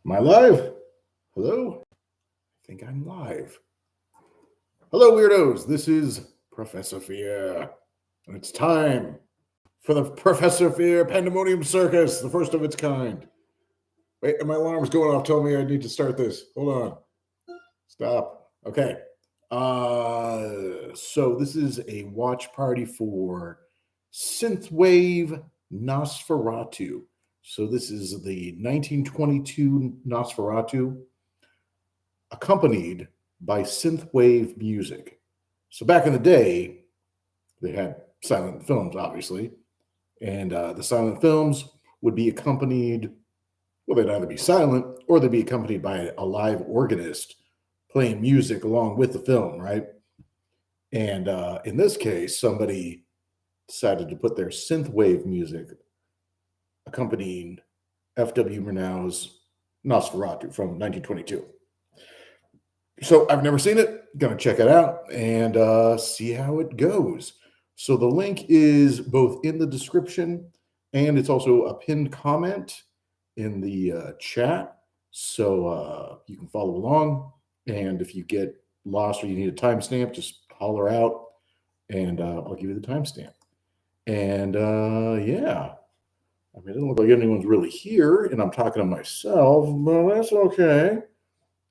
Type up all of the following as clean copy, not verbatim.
Am I live? Hello? I think I'm live. Hello, weirdos. This is Professor Fear. And it's time for the Professor Fear Pandemonium Circus, the first of its kind. Wait, my alarm's going off telling me I need to start this. Hold on. Stop. Okay. So this is a watch party for Synthwave Nosferatu. So this is the 1922 Nosferatu, accompanied by synthwave music. So back in the day, they had silent films, obviously, and the silent films would be accompanied, well, they'd either be silent or they'd be accompanied by a live organist playing music along with the film, right? And in this case, somebody decided to put their synthwave music accompanying F.W. Murnau's Nosferatu from 1922. So I've never seen it. Gonna check it out and see how it goes. So the link is both in the description and it's also a pinned comment in the chat. So you can follow along. And if you get lost or you need a timestamp, just holler out and I'll give you the timestamp. And yeah, I mean, it doesn't look like anyone's really here and I'm talking to myself, but that's okay.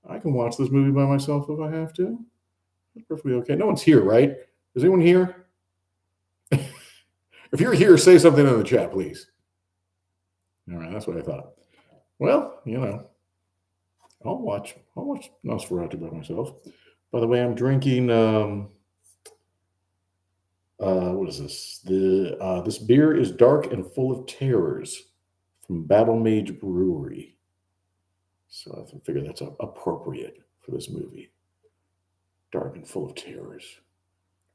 I can watch this movie by myself if I have to. That's perfectly okay. No one's here, right? Is anyone here? If you're here, say something in the chat, please. All right, that's what I thought. Well, you know, I'll watch Nosferatu by myself. By the way, I'm drinking what is this? This beer is dark and full of terrors from Battle Mage Brewery. So I figure that's appropriate for this movie. Dark and full of terrors.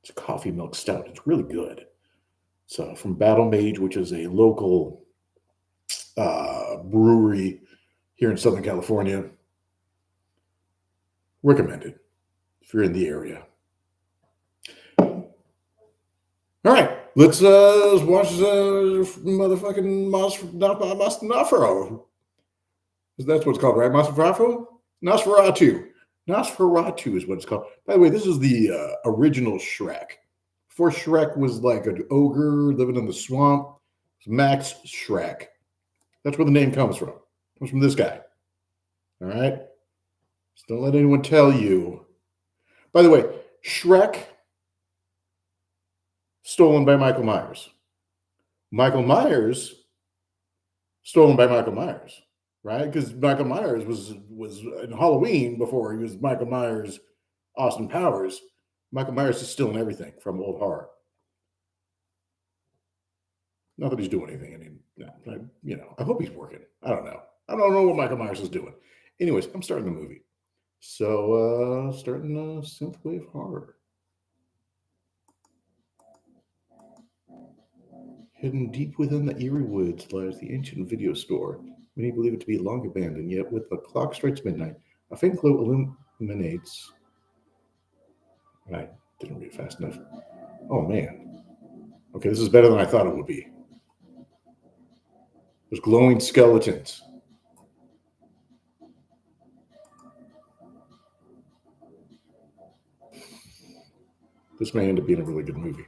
It's a coffee milk stout. It's really good. So from Battle Mage, which is a local brewery here in Southern California. Recommended if you're in the area. All right, let's watch the motherfucking Nosferatu. That's what it's called, right? Nosferatu? Nosferatu. Nosferatu is what it's called. By the way, this is the original Shrek. Before Shrek was like an ogre living in the swamp, it's Max Shrek. That's where the name comes from. It comes from this guy. All right? Just don't let anyone tell you. By the way, Shrek, stolen by Michael Myers. Michael Myers, stolen by Michael Myers. Right? Because Michael Myers was in Halloween before he was Michael Myers, Austin Powers. Michael Myers is stealing everything from old horror. Not that he's doing anything. I mean, I hope he's working. I don't know. I don't know what Michael Myers is doing. Anyways, I'm starting the movie. So, starting synthwave horror. Hidden deep within the eerie woods lies the ancient video store. Many believe it to be long abandoned, yet with the clock strikes midnight, a faint glow illuminates. I didn't read it fast enough. Oh, man. Okay, this is better than I thought it would be. There's glowing skeletons. This may end up being a really good movie.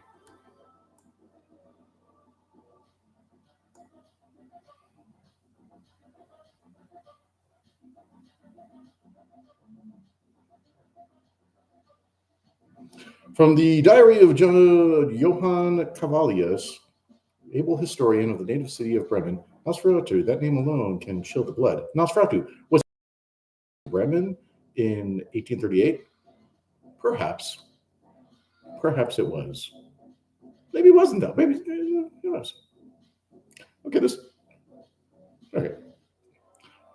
From the diary of Johann Cavalius, able historian of the native city of Bremen, Nosferatu, that name alone can chill the blood. Nosferatu was Bremen in 1838? Perhaps. Perhaps it was. Maybe it wasn't, though. Maybe it was. Okay.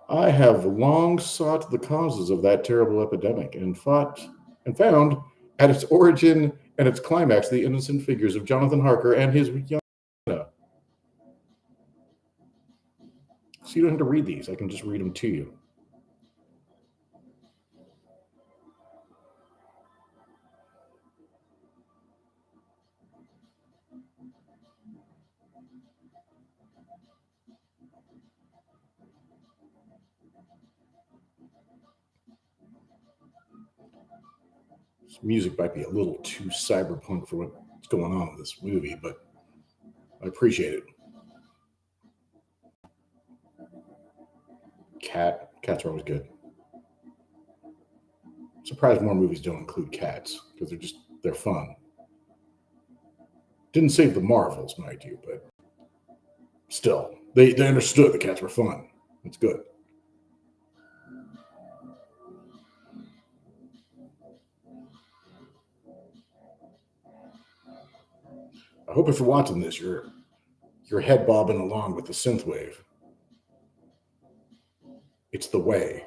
I have long sought the causes of that terrible epidemic and found at its origin and its climax the innocent figures of Jonathan Harker and his young. So you don't have to read these. I can just read them to you. This music might be a little too cyberpunk for what's going on in this movie, but I appreciate it. Cats are always good. I'm surprised more movies don't include cats because they're fun. Didn't save the Marvels, mind you, but still, they understood the cats were fun. It's good. I hope if you're watching this, you're head bobbing along with the synthwave. It's the way.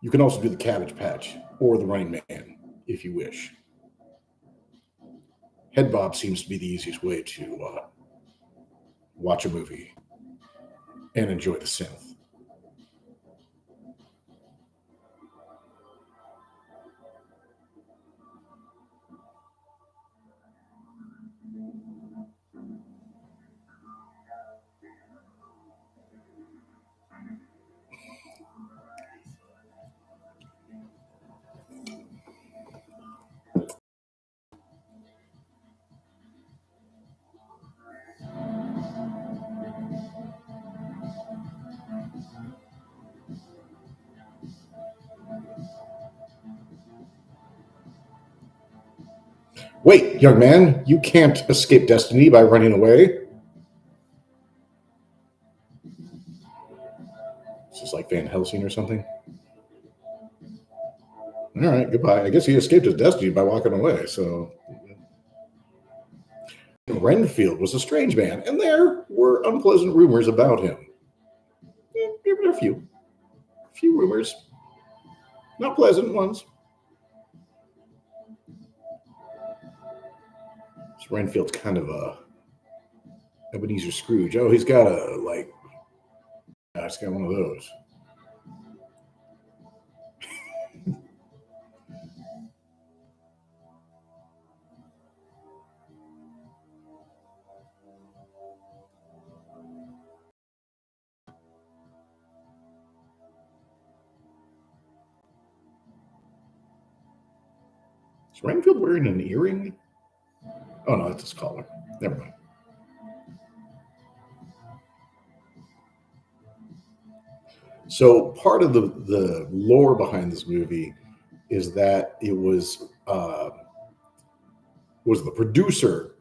You can also do the Cabbage Patch or the Running Man if you wish. Head bob seems to be the easiest way to watch a movie and enjoy the synth. Wait, young man, you can't escape destiny by running away. Is this like Van Helsing or something? All right, goodbye. I guess he escaped his destiny by walking away, so... Renfield was a strange man, and there were unpleasant rumors about him. There were a few rumors. Not pleasant ones. So Renfield's kind of a Ebenezer Scrooge. Oh, he's got he's got one of those. Is Renfield wearing an earring? Oh, no, that's his collar. Never mind. So part of the lore behind this movie is that it was the producer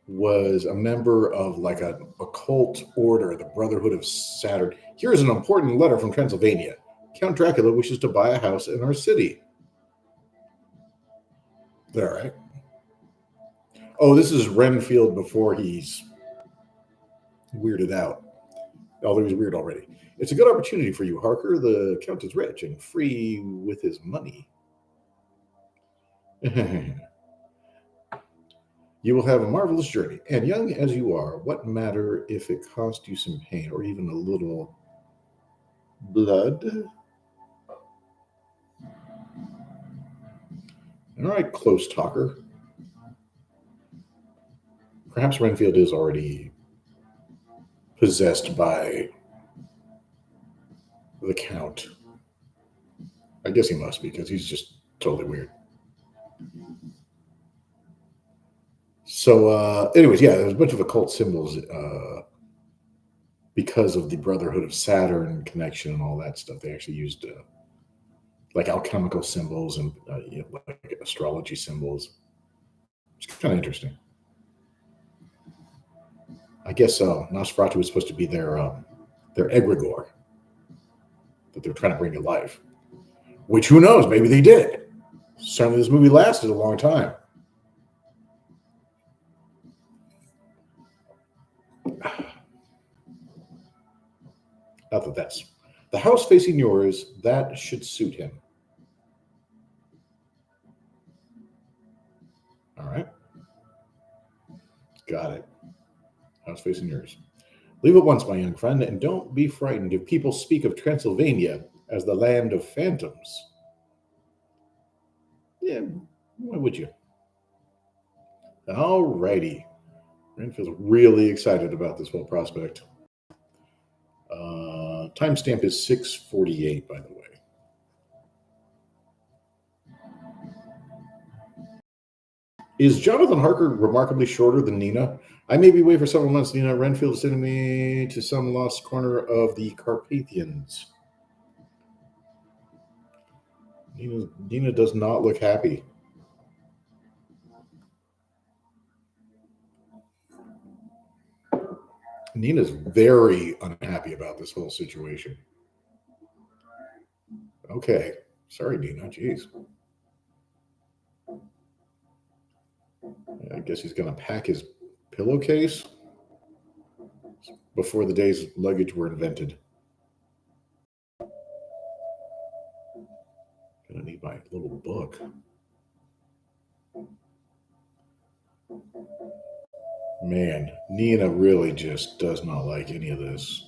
was a member of like an occult order, the Brotherhood of Saturn. Here's an important letter from Transylvania. Count Dracula wishes to buy a house in our city. All right. Oh, this is Renfield before he's weirded out. Although he's weird already. It's a good opportunity for you, Harker. The Count is rich and free with his money. You will have a marvelous journey. And young as you are, what matter if it cost you some pain or even a little blood? All right, close talker. Perhaps Renfield is already possessed by the Count. I guess he must be because he's just totally weird. So, anyways, yeah, there's a bunch of occult symbols because of the Brotherhood of Saturn connection and all that stuff. They actually used like alchemical symbols and like astrology symbols. It's kind of interesting. I guess Nosferatu was supposed to be their egregore that they're trying to bring to life. Which, who knows? Maybe they did. Certainly, this movie lasted a long time. Not that that's the house facing yours. That should suit him. All right. Got it. House facing yours. Leave at once, my young friend, and don't be frightened if people speak of Transylvania as the land of phantoms. Yeah, why would you? All righty. Renfield's really excited about this whole prospect. Timestamp is 6:48, by the way. Is Jonathan Harker remarkably shorter than Nina? I may be away for several months. Nina Renfield is sending me to some lost corner of the Carpathians. Nina does not look happy. Nina's very unhappy about this whole situation. Okay. Sorry, Nina. Jeez. I guess he's going to pack his pillowcase before the days luggage were invented. Gonna need my little book. Man, Nina really just does not like any of this.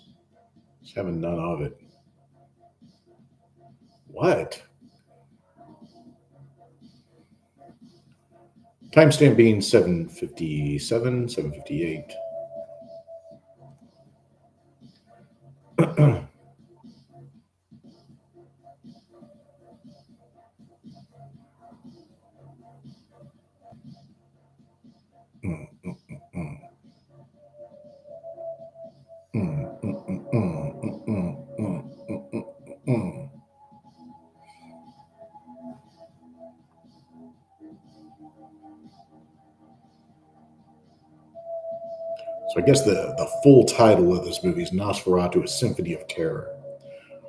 She's having none of it. What? Timestamp being 7:57, 7:58. So I guess the full title of this movie is Nosferatu, A Symphony of Terror.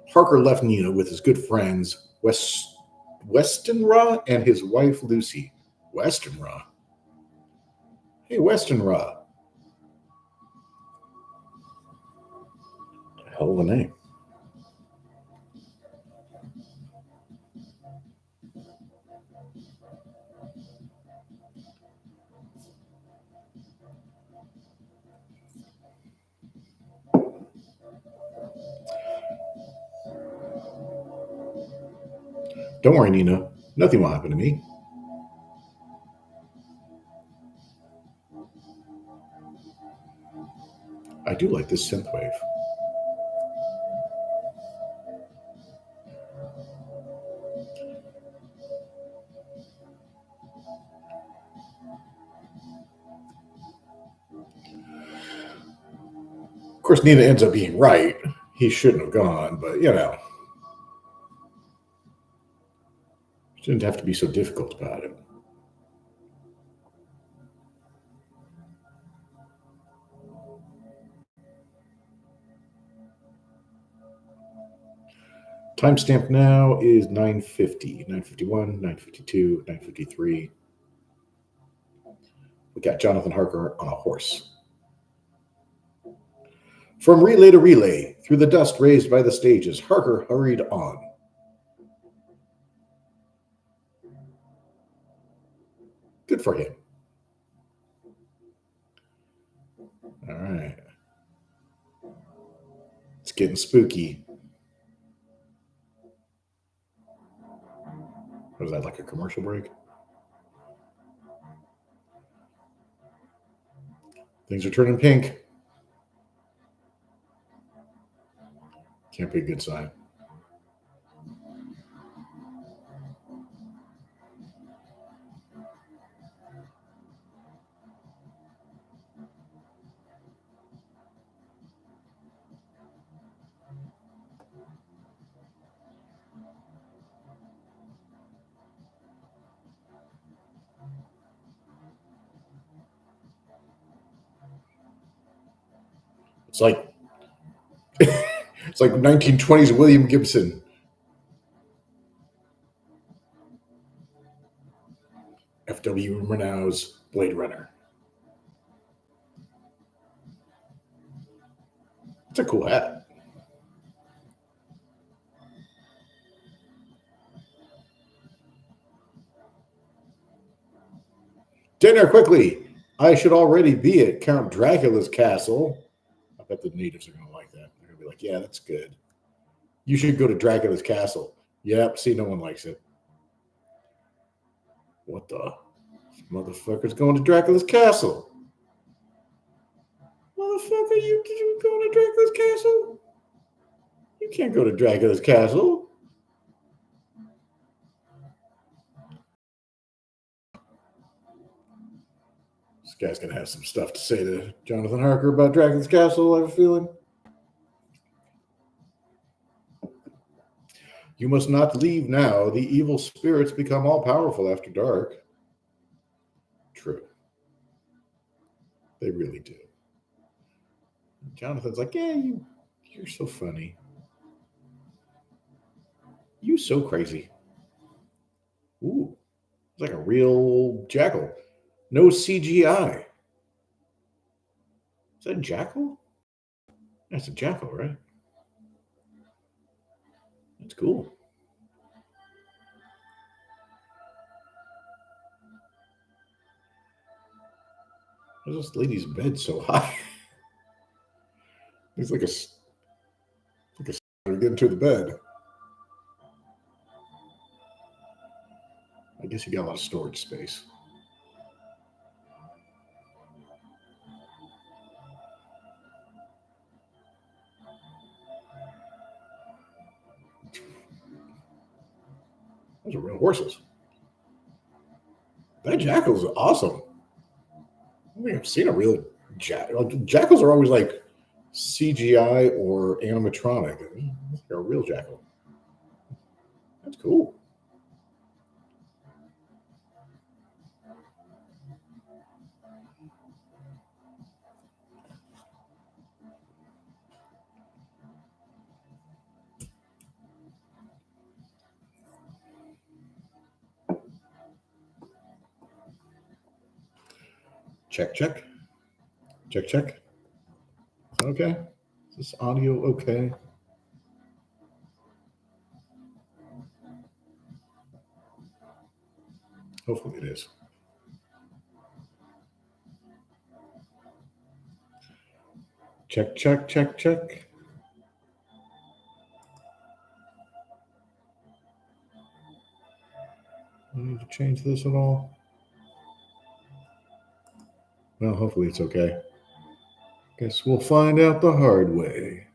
Harker left Nina with his good friends Westenra and his wife Lucy. Westenra? Hey, Westenra. Hell of a name. Don't worry, Nina. Nothing will happen to me. I do like this synthwave. Of course, Nina ends up being right. He shouldn't have gone, but shouldn't have to be so difficult about it. Timestamp now is 9:50, 9:51, 9:52, 9:53. We got Jonathan Harker on a horse. From relay to relay, through the dust raised by the stages, Harker hurried on. Good for him. All right. It's getting spooky. Was that like a commercial break? Things are turning pink. Can't be a good sign. It's like it's like 1920s William Gibson. F.W. Murnau's Blade Runner. It's a cool hat. Dinner quickly. I should already be at Count Dracula's castle. I bet the natives are going to like that. They're going to be like, yeah, that's good. You should go to Dracula's castle. Yep, see, no one likes it. What the? This motherfucker's going to Dracula's castle. Motherfucker, you going to Dracula's castle? You can't go to Dracula's castle. This guy's going to have some stuff to say to Jonathan Harker about Dracula's Castle, I have a feeling. You must not leave now. The evil spirits become all powerful after dark. True. They really do. Jonathan's like, yeah, you're so funny. You so crazy. Ooh, it's like a real jackal. No CGI. Is that a jackal? That's a jackal, right? That's cool. Why is this lady's bed so high? It's like a getting to the bed. I guess you got a lot of storage space. Those are real horses. That jackal is awesome. I don't think I've seen a real jackal. Jackals are always like CGI or animatronic. They're a real jackal. That's cool. Check, check. Check, check. Okay. Is this audio okay? Hopefully it is. Check, check, check, check. I need to change this at all. Well, hopefully it's okay. Guess we'll find out the hard way.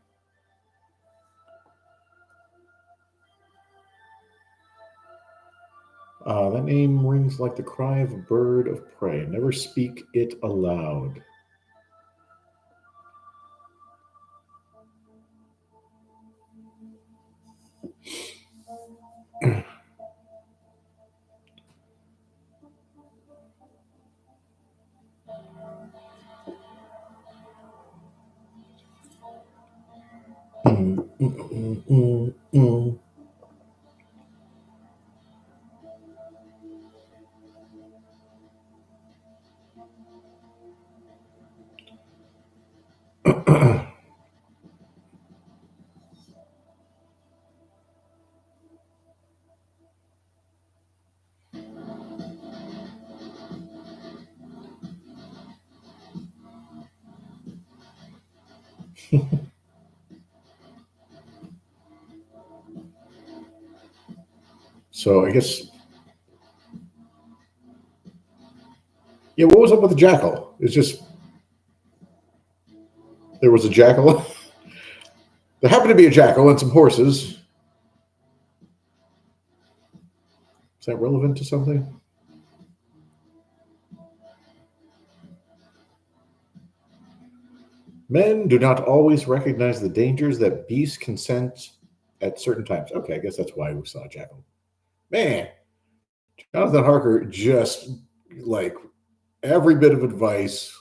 That name rings like the cry of a bird of prey. Never speak it aloud. So I guess, yeah, what was up with the jackal? It's just, there was a jackal. There happened to be a jackal and some horses. Is that relevant to something? Men do not always recognize the dangers that beasts can sense at certain times. Okay, I guess that's why we saw a jackal. Man, Jonathan Harker just like every bit of advice.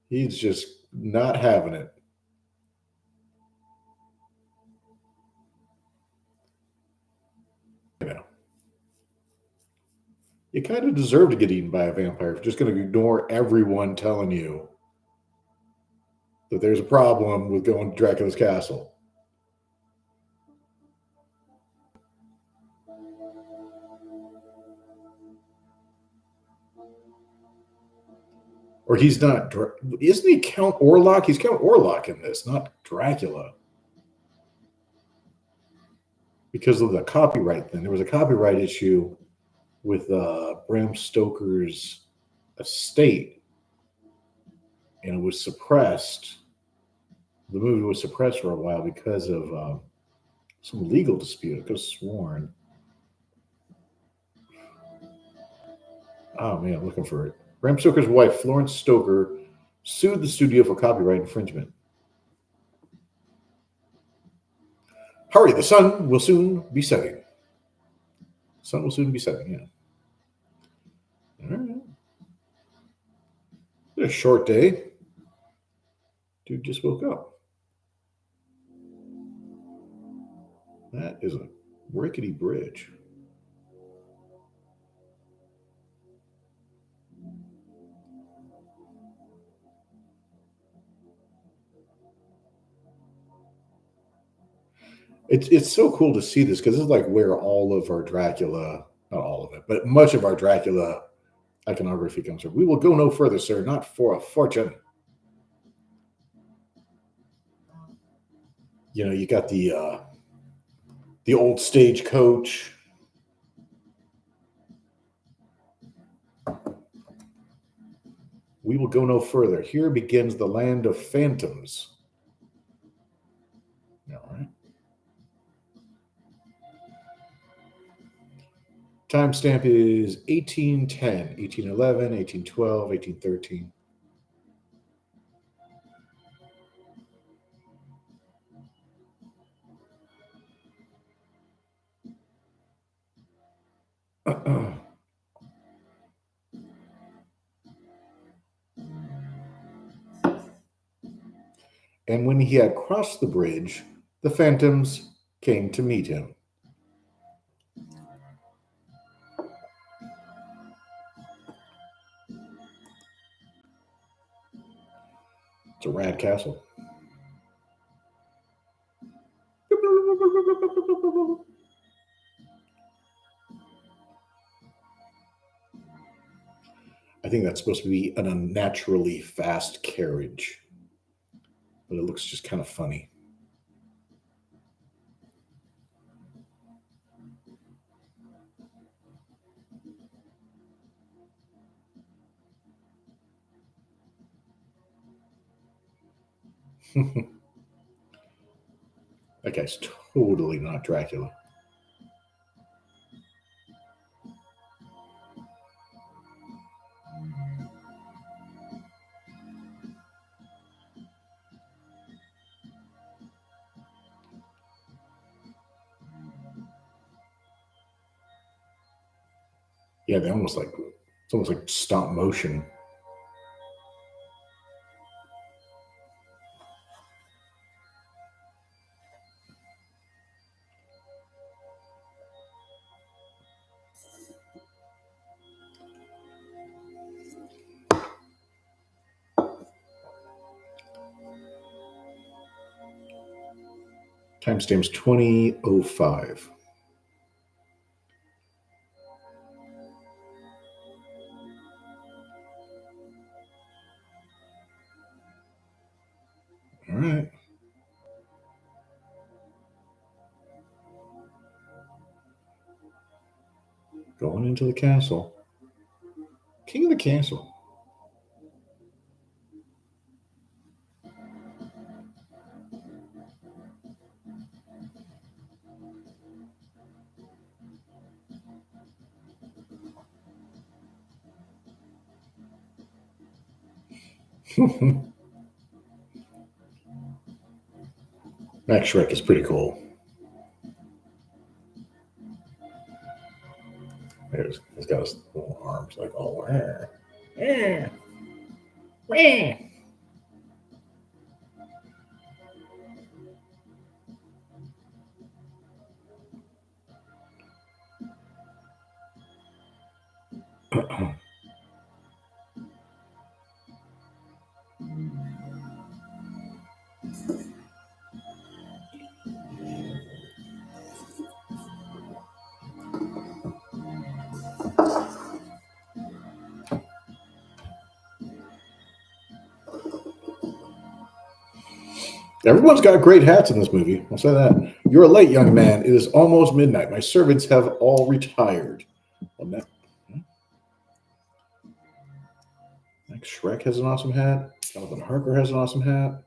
He's just not having it. You know, you kind of deserve to get eaten by a vampire if you're just going to ignore everyone telling you that there's a problem with going to Dracula's castle. Or he's not, isn't he Count Orlok? He's Count Orlok in this, not Dracula. Because of the copyright thing. There was a copyright issue with Bram Stoker's estate, and it was suppressed. The movie was suppressed for a while because of some legal dispute. I could have sworn. Oh man, I'm looking for it. Bram Stoker's wife, Florence Stoker, sued the studio for copyright infringement. Hurry, the sun will soon be setting. The sun will soon be setting, yeah. All right. It's a short day. Dude just woke up. That is a rickety bridge. It's so cool to see this because it's like where all of our Dracula, not all of it, but much of our Dracula iconography comes from. We will go no further, sir, not for a fortune. You know, you got the old stagecoach. We will go no further. Here begins the land of phantoms. All right. Timestamp is 1810, 1811, 1812, 1813. And when he had crossed the bridge, the phantoms came to meet him. It's a rad castle. I think that's supposed to be an unnaturally fast carriage, but it looks just kind of funny. That guy's totally not Dracula. Yeah, they almost like it's almost like stop motion. Timestamp's 2005. All right. Going into the castle. King of the castle. Max Shrek is pretty cool. He's got his little arms like all. Everyone's got great hats in this movie. I'll say that. You're late, young man. It is almost midnight. My servants have all retired. Max Shrek has an awesome hat. Jonathan Harker has an awesome hat.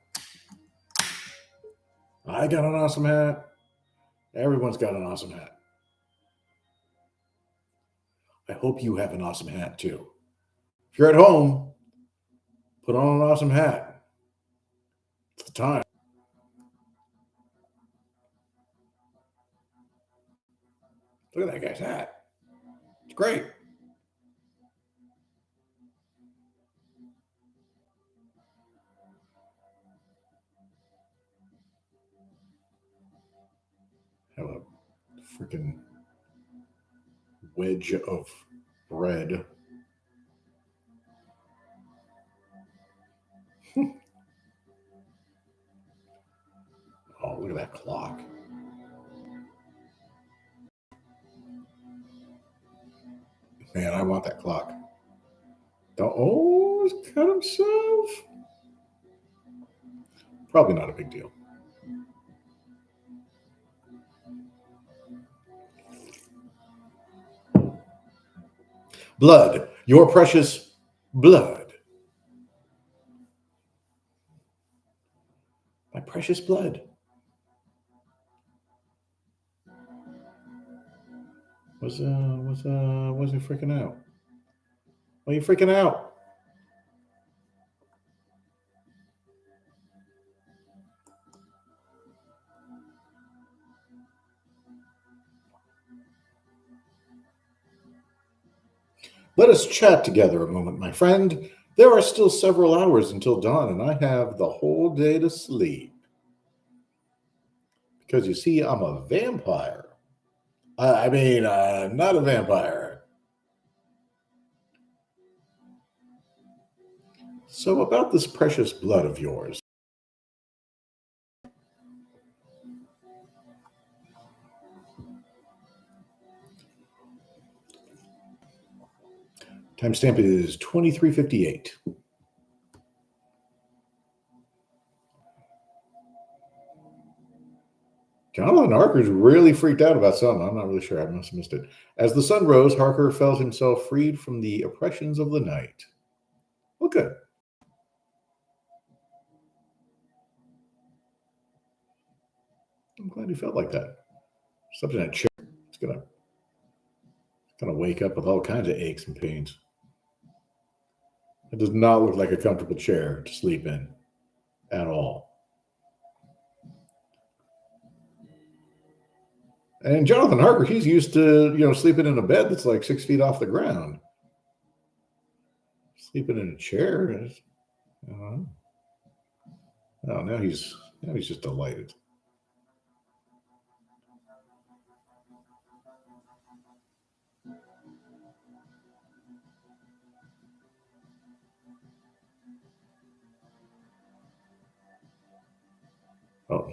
I got an awesome hat. Everyone's got an awesome hat. I hope you have an awesome hat too. you're at home, put on an awesome hat. It's the time. Look at that guy's hat. It's great. Have a freaking wedge of bread. Oh, look at that clock. Man, I want that clock. Oh, he's cut himself. Probably not a big deal. Blood, your precious blood. My precious blood. Was he freaking out? Why are you freaking out? Let us chat together a moment, my friend. There are still several hours until dawn, and I have the whole day to sleep. Because you see, I'm a vampire. I mean, not a vampire. So, about this precious blood of yours. Timestamp is 23:58. Jonathan Harker's really freaked out about something. I'm not really sure. I must have missed it. As the sun rose, Harker felt himself freed from the oppressions of the night. Well, good. I'm glad he felt like that. Slept in a chair. It's gonna wake up with all kinds of aches and pains. It does not look like a comfortable chair to sleep in at all. And Jonathan Harker, he's used to, sleeping in a bed that's like 6 feet off the ground. Sleeping in a chair is, oh, now he's just delighted. Oh.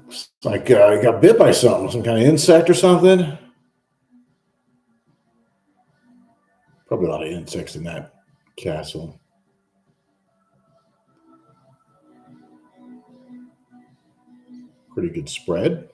It's like he got bit by something, some kind of insect or something. Probably a lot of insects in that castle. Pretty good spread.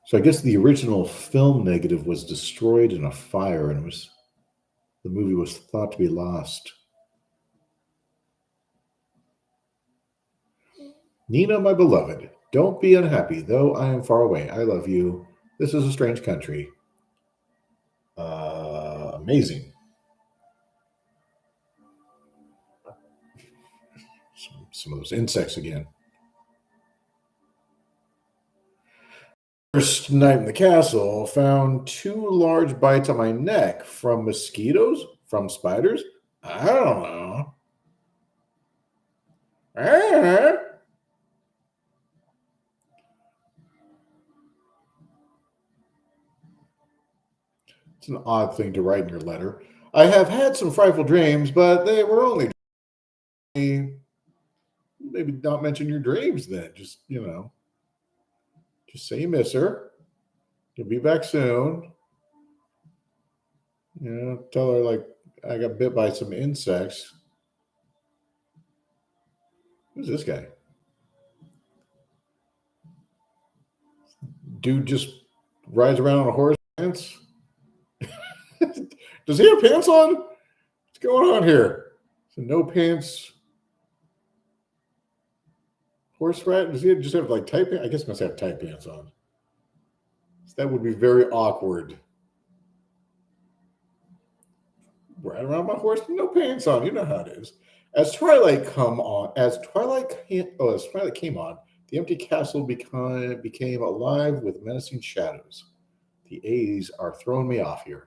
So I guess the original film negative was destroyed in a fire, and the movie was thought to be lost. Nina, my beloved, don't be unhappy, though I am far away. I love you. This is a strange country. Amazing. Some of those insects again. First night in the castle, found 2 large bites on my neck from mosquitoes, from spiders. I don't know. It's an odd thing to write in your letter. I have had some frightful dreams, but they were only maybe not mention your dreams then. Just, just say you miss her. You'll be back soon. Tell her like I got bit by some insects. Who's this guy? Dude just rides around on a horse pants. Does he have pants on? What's going on here? So no pants. Horse rat? Does he just have like tight pants? I guess he must have tight pants on. That would be very awkward. Ride around my horse with no pants on. You know how it is. As Twilight came on, the empty castle became alive with menacing shadows. The 80s are throwing me off here.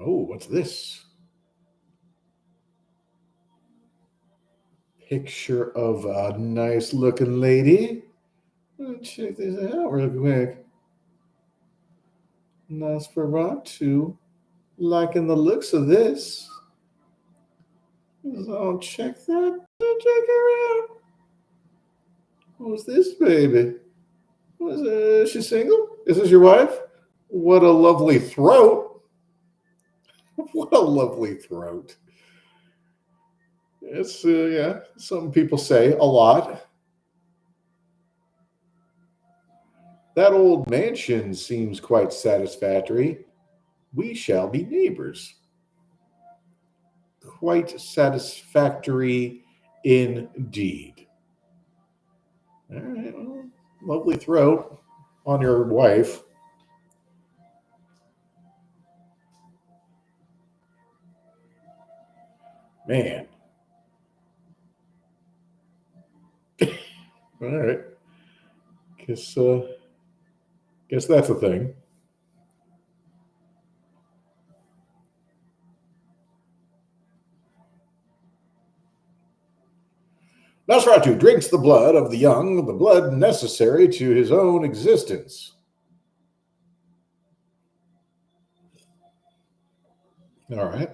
Oh, what's this? Picture of a nice looking lady. Let's check this out real quick. Nosferatu. Liking the looks of this. So check that. Check her out. Who's this baby? Is she single? Is this your wife? What a lovely throat. What a lovely throat. It's, some people say a lot. That old mansion seems quite satisfactory. We shall be neighbors. Quite satisfactory indeed. All right, well, lovely throat on your wife. Man. All right. Guess that's a thing. Nosferatu drinks the blood of the young, the blood necessary to his own existence. All right.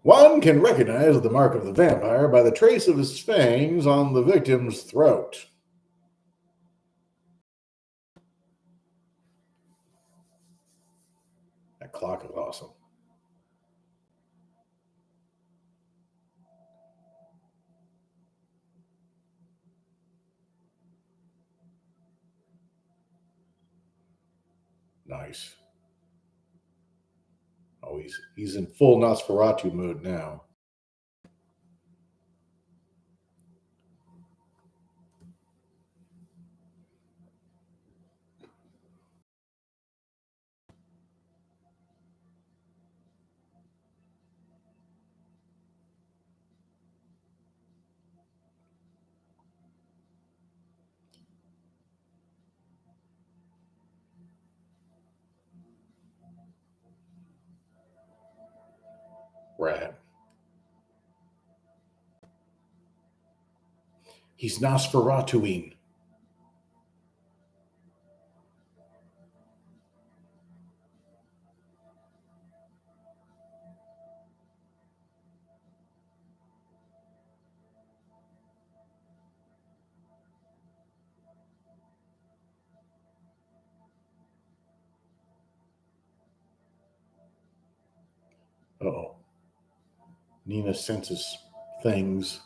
One can recognize the mark of the vampire by the trace of his fangs on the victim's throat. That clock is awesome. Nice. Oh, he's in full Nosferatu mode now. Rad. He's Nosferatuing. Oh. Nina senses things.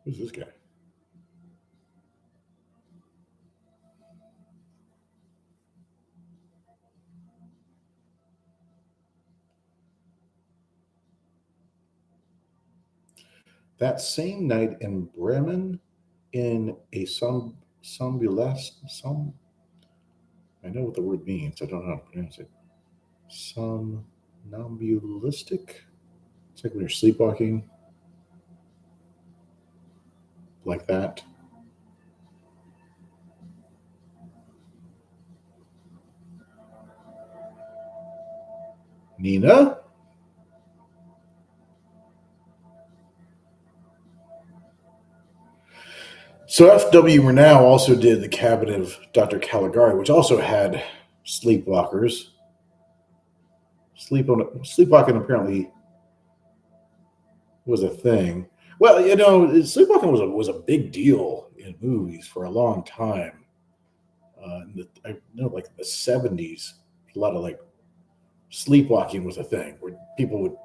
Who's this guy? That same night in Bremen, in a I know what the word means. I don't know how to pronounce it. Somnambulistic. It's like when you're sleepwalking, like that. Nina? So FW Murnau also did The Cabinet of Dr. Caligari, which also had sleepwalkers. Sleepwalking apparently was a thing. Well, sleepwalking was a big deal in movies for a long time. I know, like the 70s, a lot of like sleepwalking was a thing where people would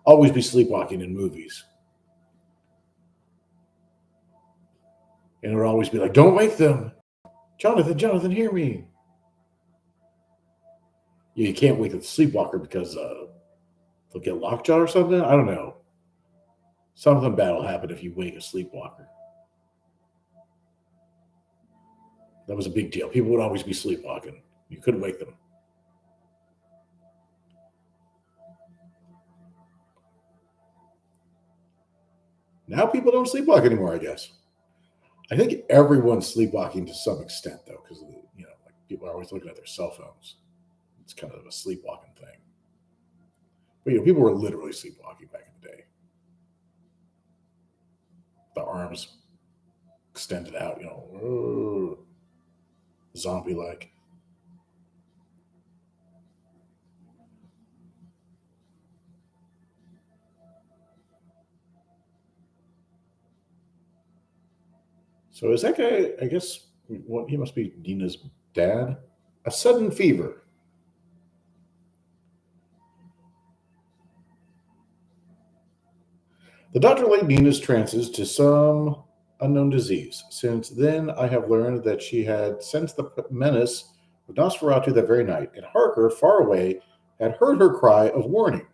always be sleepwalking in movies. And it would always be like, don't wake them. Jonathan, hear me. You can't wake the sleepwalker because they'll get lockjaw or something. I don't know. Something bad will happen if you wake a sleepwalker. That was a big deal. People would always be sleepwalking. You couldn't wake them. Now people don't sleepwalk anymore, I guess. I think everyone's sleepwalking to some extent, though, because like people are always looking at their cell phones. It's kind of a sleepwalking thing. But people were literally sleepwalking back in the day. The arms extended out, zombie-like. So is that guy? I guess he must be Nina's dad. A sudden fever. The doctor laid Nina's trances to some unknown disease. Since then, I have learned that she had sensed the menace of Nosferatu that very night, and Harker, far away, had heard her cry of warning.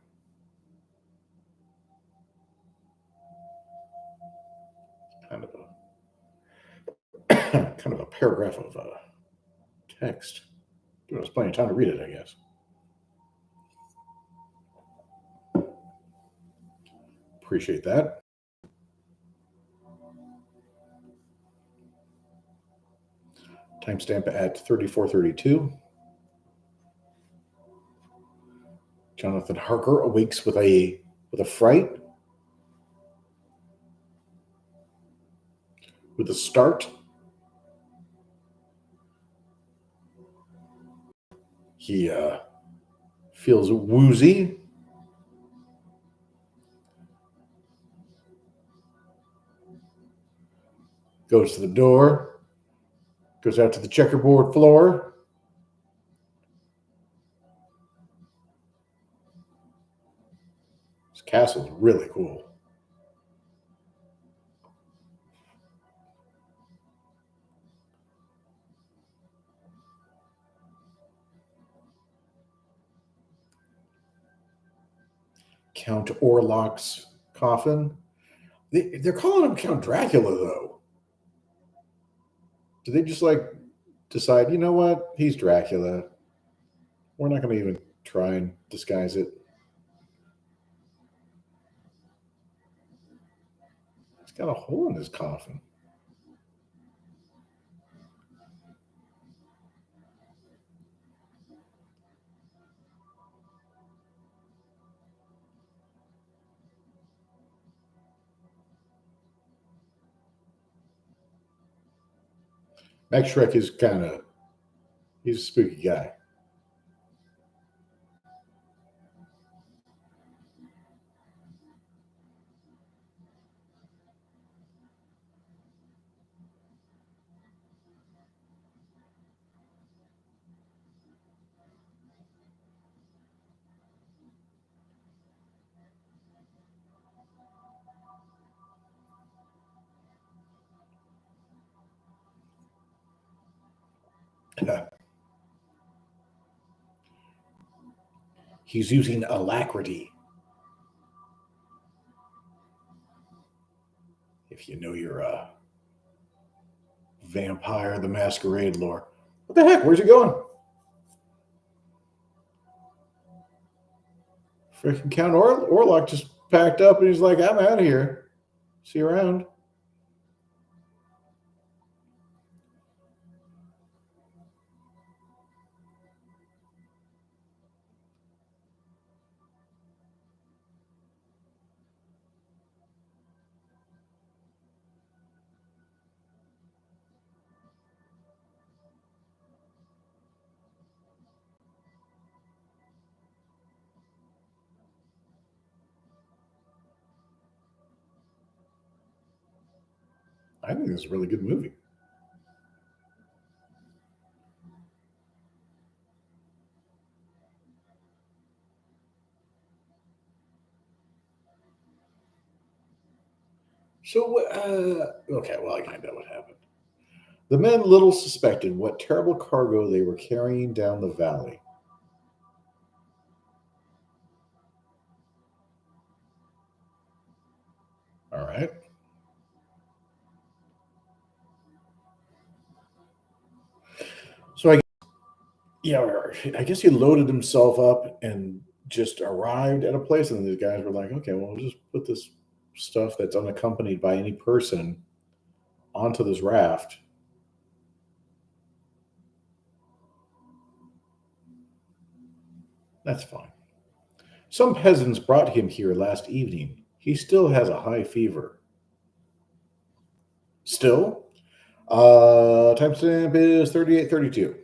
Kind of a paragraph of text. There was plenty of time to read it, I guess. Appreciate that. Timestamp at 34:32. Jonathan Harker awakes with a fright, with a start. He feels woozy. Goes to the door. Goes out to the checkerboard floor. This castle's really cool. Count Orlok's coffin. They're calling him Count Dracula, though. Did they just decide, you know what? He's Dracula. We're not going to even try and disguise it. He's got a hole in his coffin. Max Shrek is he's a spooky guy. He's using alacrity. If you know your Vampire the Masquerade lore. What the heck? Where's he going? Freaking Count Orlok just packed up and he's like, I'm out of here. See you around. I think it's a really good movie. So, okay, well, I kind of know what happened. The men little suspected what terrible cargo they were carrying down the valley. All right. So I guess he loaded himself up and just arrived at a place, and the guys were like, "Okay, well, we'll just put this stuff that's unaccompanied by any person onto this raft." That's fine. Some peasants brought him here last evening. He still has a high fever. Still? Timestamp is 3832.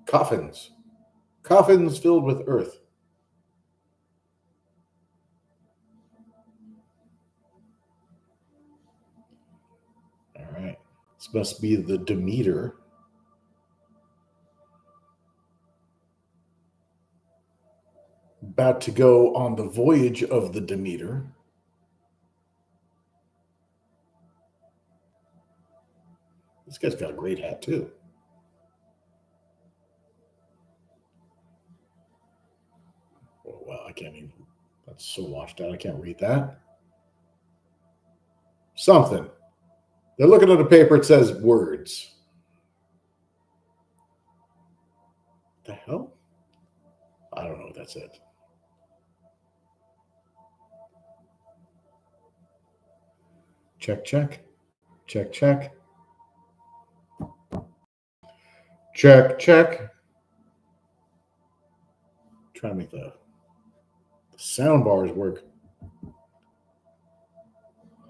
Coffins. Coffins filled with earth. All right. This must be the Demeter. About to go on the voyage of the Demeter. This guy's got a great hat, too. Oh, wow, I can't even. That's so washed out. I can't read that. Something. They're looking at a paper. It says words. The hell? I don't know what that said. Check, check. Check, check. Check, check. Trying to make the sound bars work.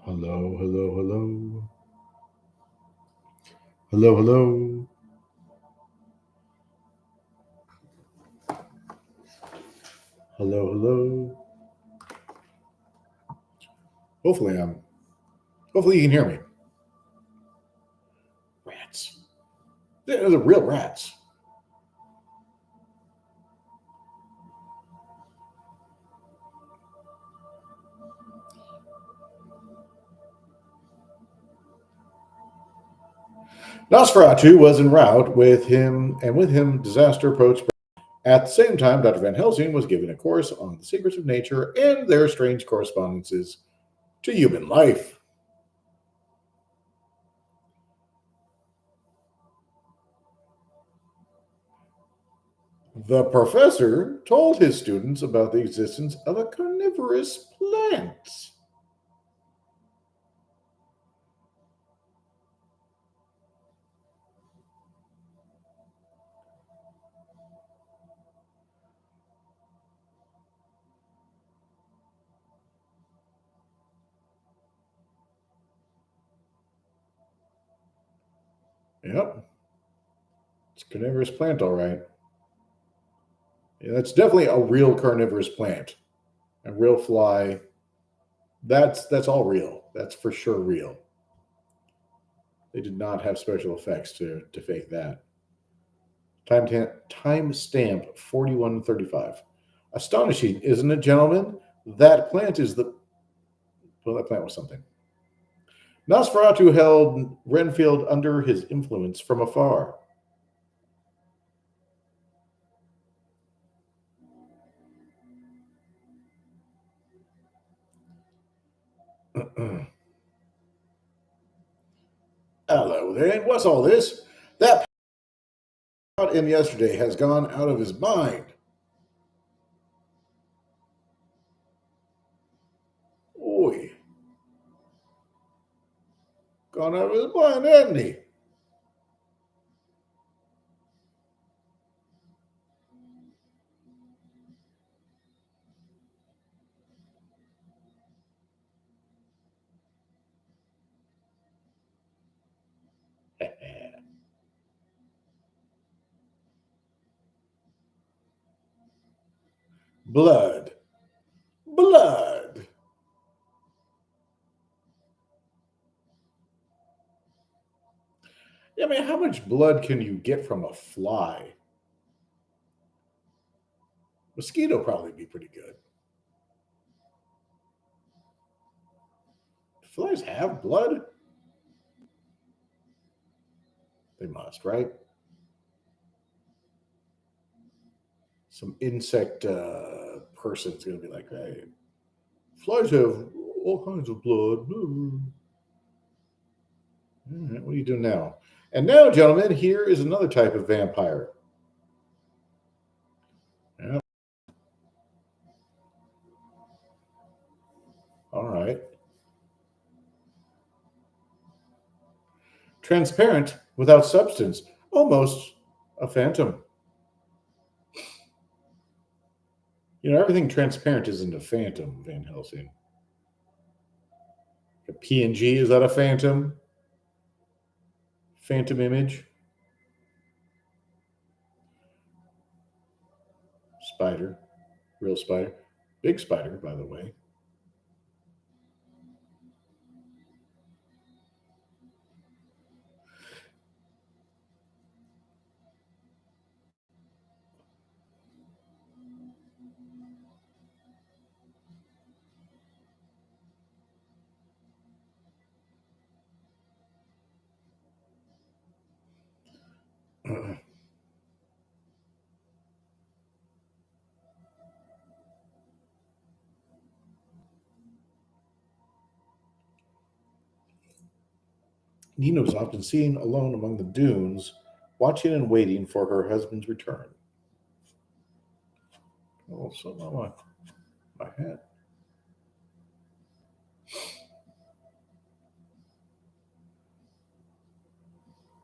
Hello, hello, hello. Hello, hello. Hello, hello. Hopefully you can hear me. Rats. They're the real rats. Nosferatu was en route with him, and with him, disaster approached. At the same time, Dr. Van Helsing was giving a course on the secrets of nature and their strange correspondences to human life. The professor told his students about the existence of a carnivorous plant. Yep, it's a carnivorous plant, all right. Yeah, that's definitely a real carnivorous plant. A real fly. That's all real. That's for sure real. They did not have special effects to fake that. Time stamp 4135. Astonishing, isn't it, gentlemen? That plant is the. Well, that plant was something. Nosferatu held Renfield under his influence from afar. Hello there. What's all this? That caught him yesterday has gone out of his mind. Oi. Gone out of his mind, hasn't he? Blood. Blood. Yeah, I mean, how much blood can you get from a fly? Mosquito probably be pretty good. Do flies have blood? They must, right? Some insect person's going to be like, hey, flies have all kinds of blood. All right, what are you doing now? And now, gentlemen, here is another type of vampire. Yeah, all right. Transparent without substance, almost a phantom. You know, everything transparent isn't a phantom, Van Helsing. A PNG, is that a phantom? Phantom image? Spider. Real spider. Big spider, by the way. Nina was often seen alone among the dunes, watching and waiting for her husband's return. Oh, something on my hat.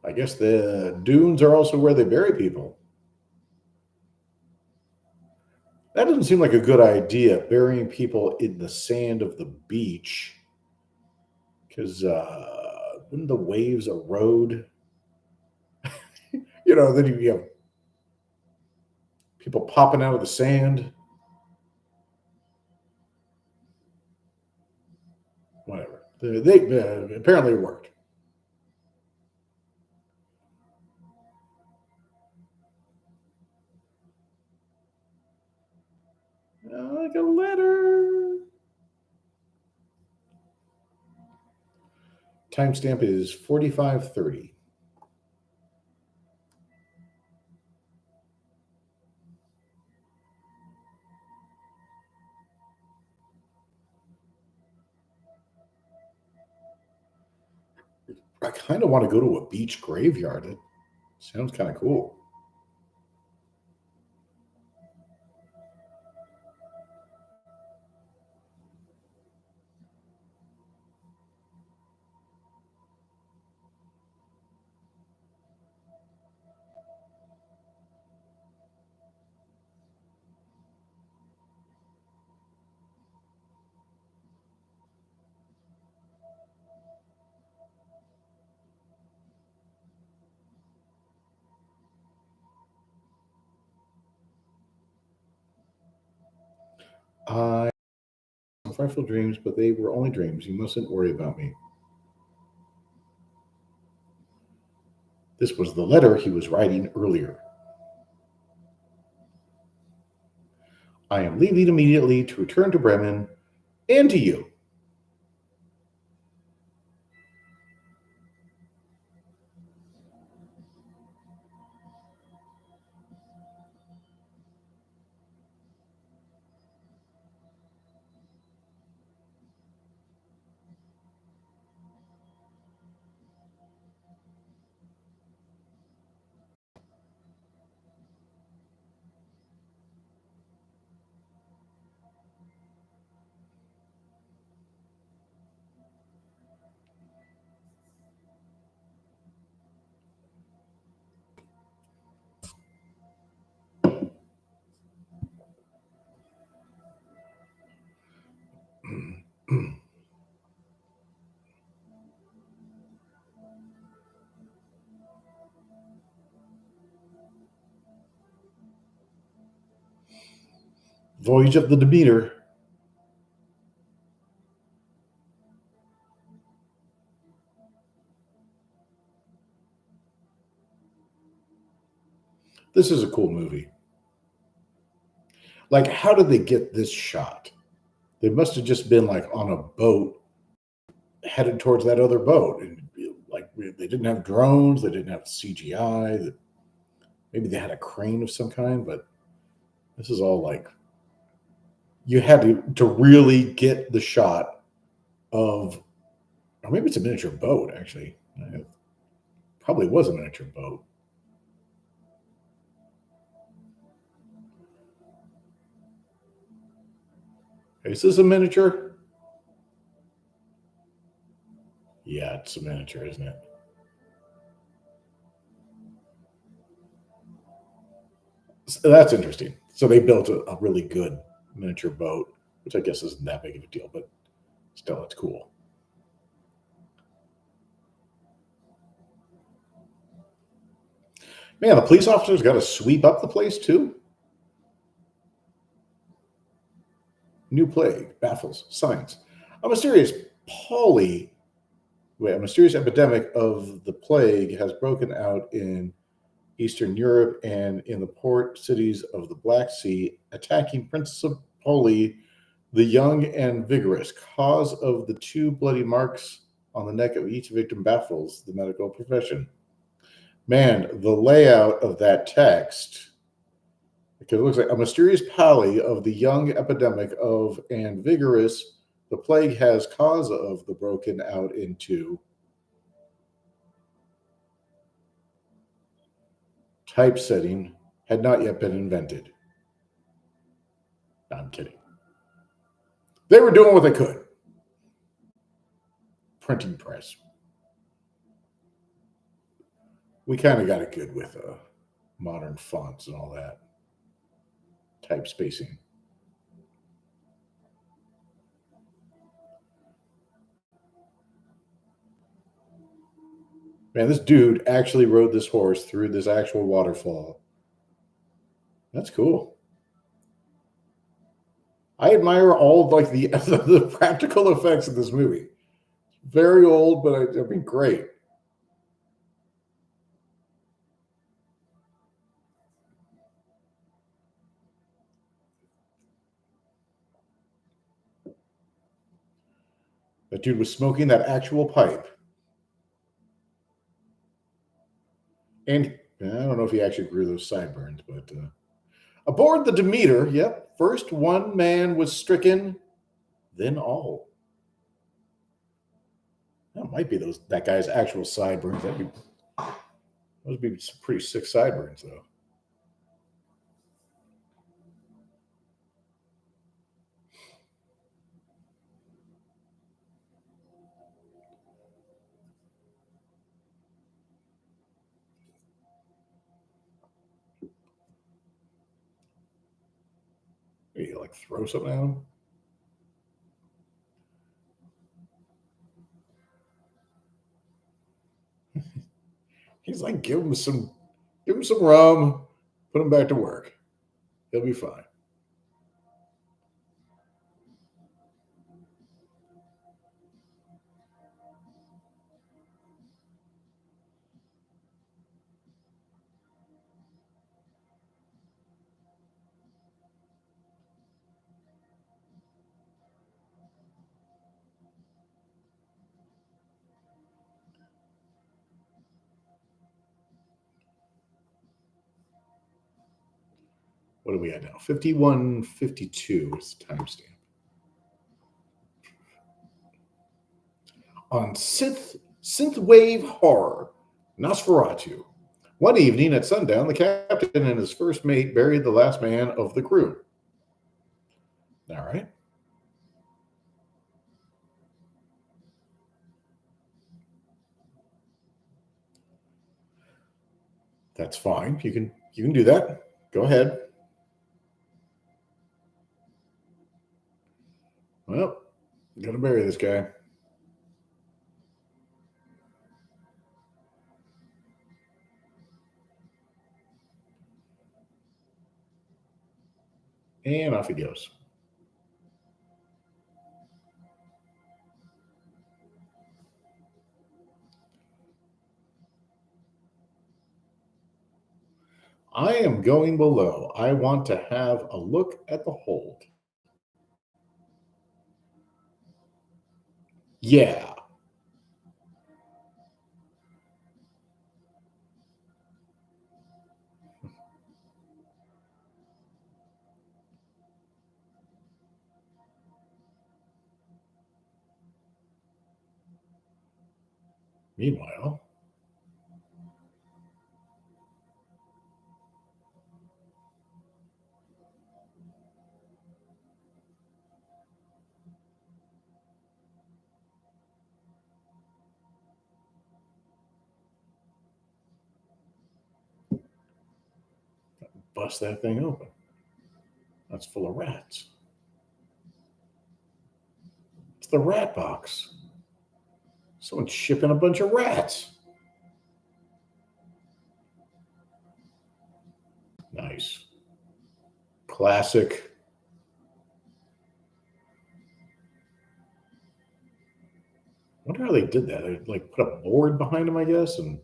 I guess the dunes are also where they bury people. That doesn't seem like a good idea, burying people in the sand of the beach, because wouldn't the waves erode? You know, then you have people popping out of the sand. Whatever. They apparently it worked. Like a letter. Timestamp is 45:30. I kind of want to go to a beach graveyard. It sounds kind of cool. I have frightful dreams, but they were only dreams. You mustn't worry about me. This was the letter he was writing earlier. I am leaving immediately to return to Bremen and to you. Voyage of the Demeter. This is a cool movie. Like, how did they get this shot? They must have just been like on a boat headed towards that other boat. And like, they didn't have drones, they didn't have CGI. Maybe they had a crane of some kind, but this is all like, you had to really get the shot of, or maybe it's a miniature boat, actually. It probably was a miniature boat. Is this a miniature? Yeah, it's a miniature, isn't it? So that's interesting. So they built a really good miniature boat, which I guess isn't that big of a deal, but still, it's cool. Man, the police officers got to sweep up the place too. New plague baffles science. A mysterious a mysterious epidemic of the plague has broken out in Eastern Europe and in the port cities of the Black Sea, attacking principally the young and vigorous. Cause of the two bloody marks on the neck of each victim baffles the medical profession. Man, the layout of that text, because it looks like a mysterious pally of the young epidemic of and vigorous, the plague has cause of the broken out into typesetting had not yet been invented. No, I'm kidding. They were doing what they could. Printing press. We kind of got it good with modern fonts and all that. Type spacing. Man, this dude actually rode this horse through this actual waterfall. That's cool. I admire all like the practical effects of this movie. Very old, but I mean, great. That dude was smoking that actual pipe. And I don't know if he actually grew those sideburns, but aboard the Demeter, yep, first one man was stricken, then all. That might be that guy's actual sideburns. Those would be some pretty sick sideburns, though. You like throw something at him? He's like, give him some rum, put him back to work. He'll be fine. What are we at now? 51:52 is the timestamp. On Synthwave horror, Nosferatu. One evening at sundown, the captain and his first mate buried the last man of the crew. All right. That's fine. You can do that. Go ahead. Well, gotta bury this guy. And off he goes. I am going below. I want to have a look at the hold. Yeah. Meanwhile, bust that thing open. That's full of rats. It's the rat box. Someone's shipping a bunch of rats. Nice. Classic. Wonder how they did that. They like put a board behind them, I guess, and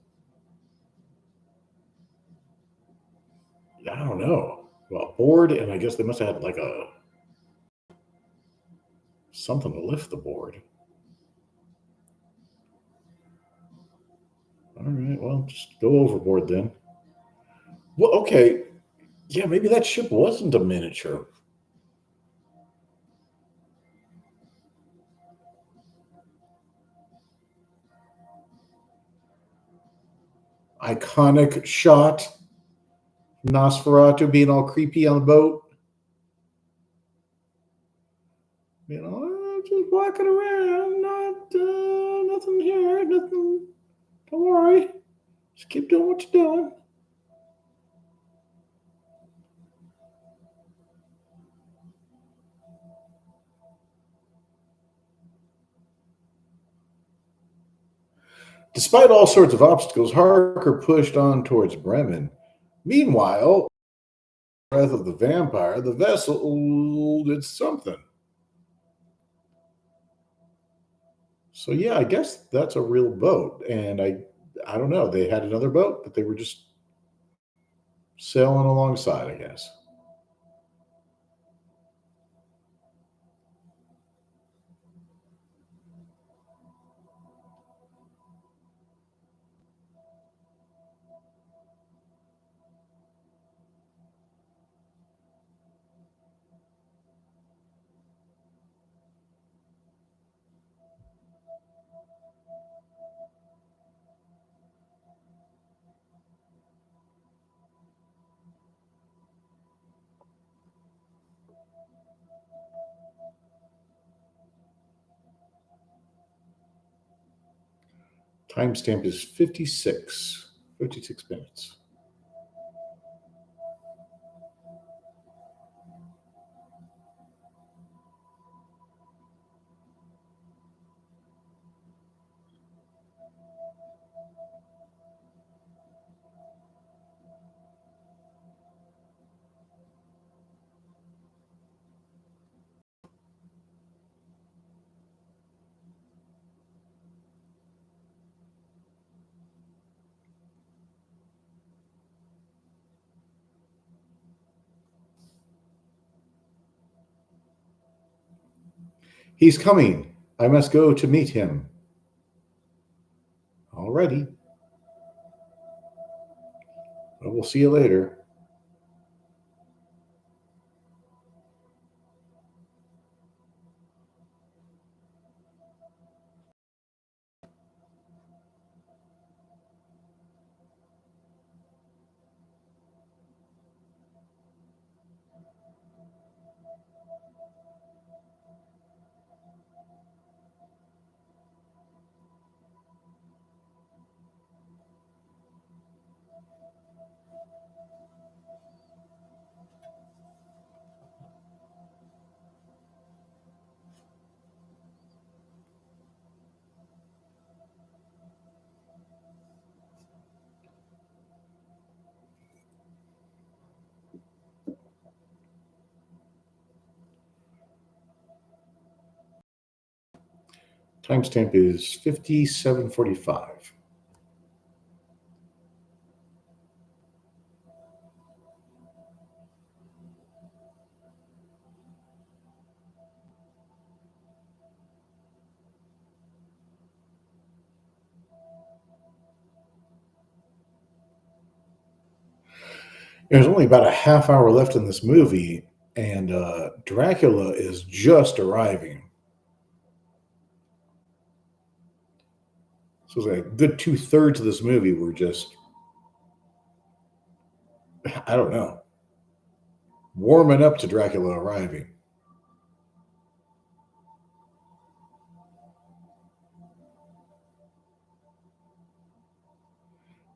I don't know. Well, a board, and I guess they must have had like a something to lift the board. All right, well, just go overboard then. Well, okay, yeah, maybe that ship wasn't a miniature. Iconic shot. Nosferatu being all creepy on the boat. Just walking around, nothing here, nothing. Don't worry. Just keep doing what you're doing. Despite all sorts of obstacles, Harker pushed on towards Bremen. Meanwhile, breath of the vampire, the vessel did something. So yeah, I guess that's a real boat. And I don't know. They had another boat, but they were just sailing alongside, I guess. Timestamp is 56 minutes. He's coming. I must go to meet him. Alrighty. Well, we'll see you later. Timestamp is 57:45. There's only about a half hour left in this movie, and Dracula is just arriving. So it's like a good 2/3 of this movie were just, I don't know, warming up to Dracula arriving.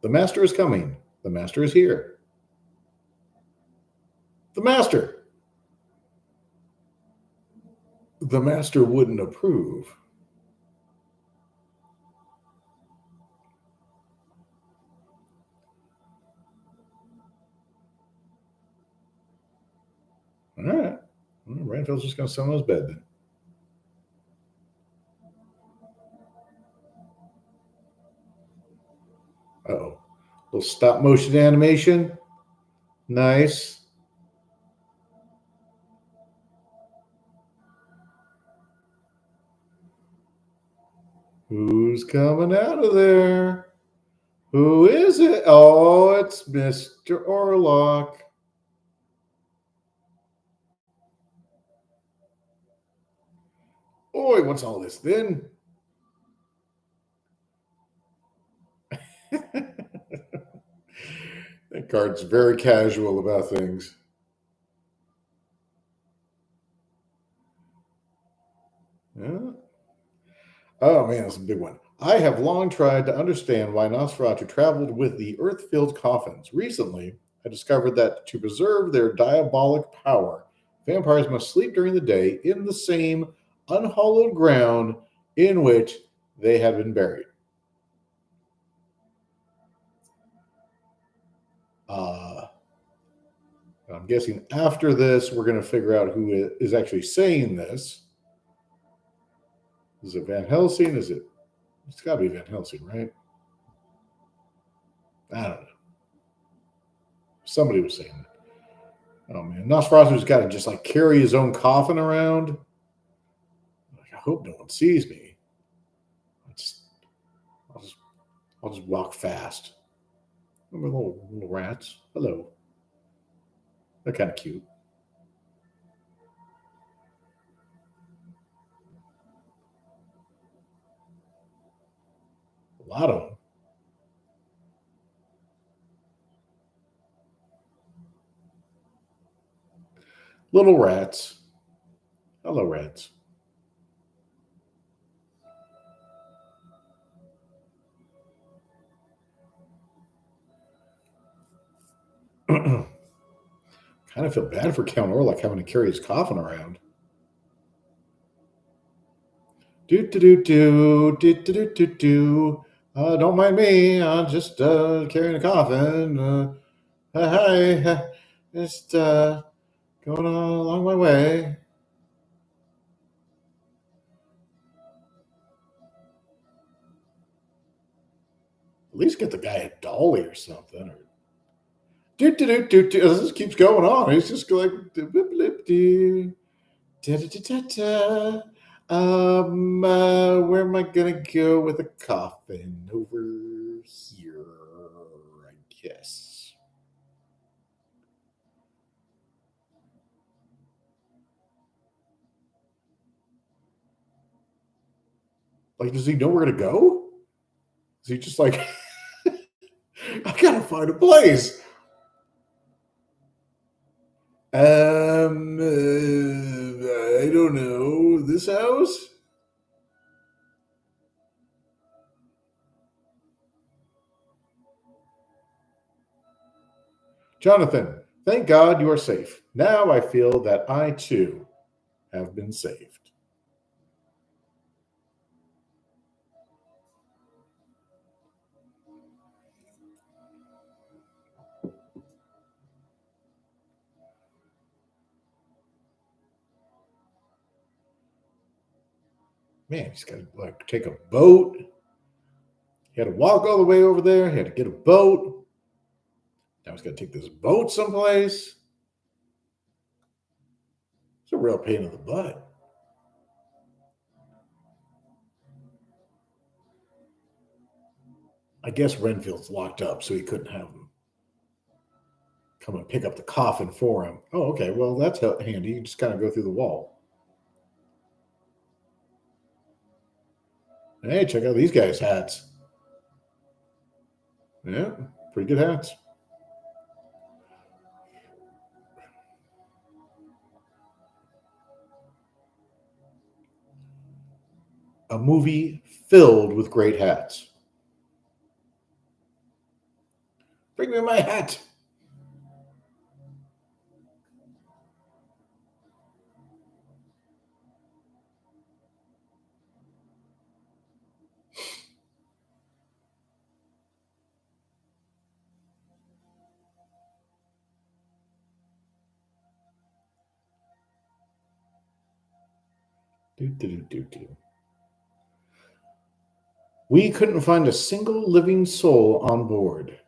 The master is coming. The master is here. The master. The master wouldn't approve. All right. Well, Renfield's just going to sit on his bed then. Uh-oh. Little stop motion animation. Nice. Who's coming out of there? Who is it? Oh, it's Mr. Orlock. Oi, what's all this then? That card's very casual about things. Yeah. Oh man, that's a big one. I have long tried to understand why Nosferatu traveled with the earth-filled coffins. Recently, I discovered that to preserve their diabolic power, vampires must sleep during the day in the same unhallowed ground in which they had been buried. Uh, I'm guessing after this, we're going to figure out who is actually saying this. Is it Van Helsing? Is it? It's got to be Van Helsing, right? I don't know. Somebody was saying that. Oh man, Nosferatu's got to just like carry his own coffin around. Like, I hope no one sees me. I'll just, I'll just walk fast. Remember little rats? Hello. They're kind of cute. A lot of them. Little rats. Hello, rats. Kind of feel bad for Count Orlok having to carry his coffin around. Do. Don't mind me. I'm just carrying a coffin. Hi. Just going along my way. At least get the guy a dolly or something. Or This just keeps going on. It's just like where am I gonna go with a coffin? Over here, I guess. Like, does he know where to go? Is he just like, I gotta find a place? I don't know. This house? Jonathan, thank God you are safe. Now I feel that I too have been saved. Man, he's got to like take a boat. He had to walk all the way over there. He had to get a boat. Now he's got to take this boat someplace. It's a real pain in the butt. I guess Renfield's locked up, so he couldn't have him come and pick up the coffin for him. Oh, okay. Well, that's handy. You just kind of go through the wall. Hey, check out these guys' hats. Yeah, pretty good hats. A movie filled with great hats. Bring me my hat. We couldn't find a single living soul on board.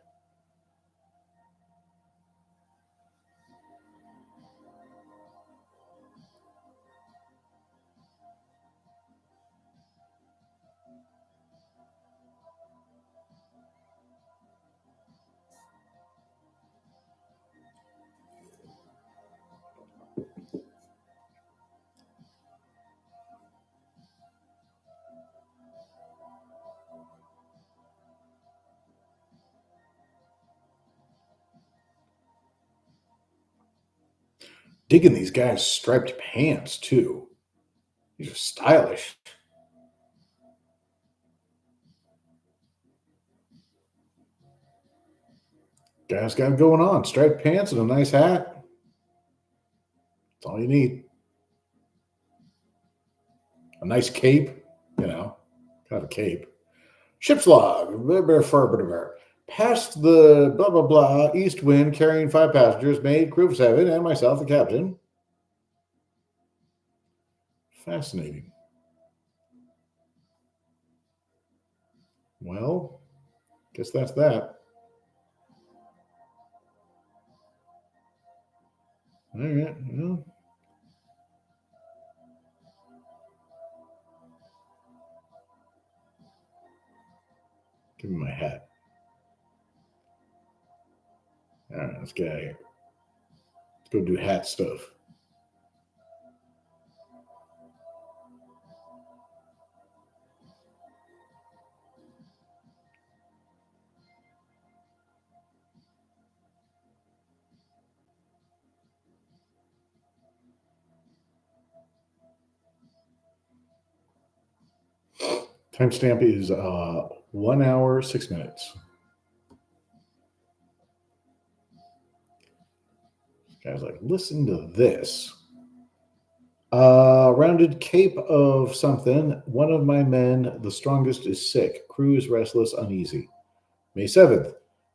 Digging these guys' striped pants, too. These are stylish. Guys got it going on. Striped pants and a nice hat. That's all you need. A nice cape, kind of a cape. Ship's log. Past the blah, blah, blah, east wind carrying 5 passengers, made crew of 7, and myself, the captain. Fascinating. Well, guess that's that. All right. Well, give me my hat. All right, let's go do hat stuff. Timestamp is 1 hour, 6 minutes. This guy's like, listen to this. Rounded cape of something. One of my men, the strongest, is sick. Crew is restless, uneasy. May 7th.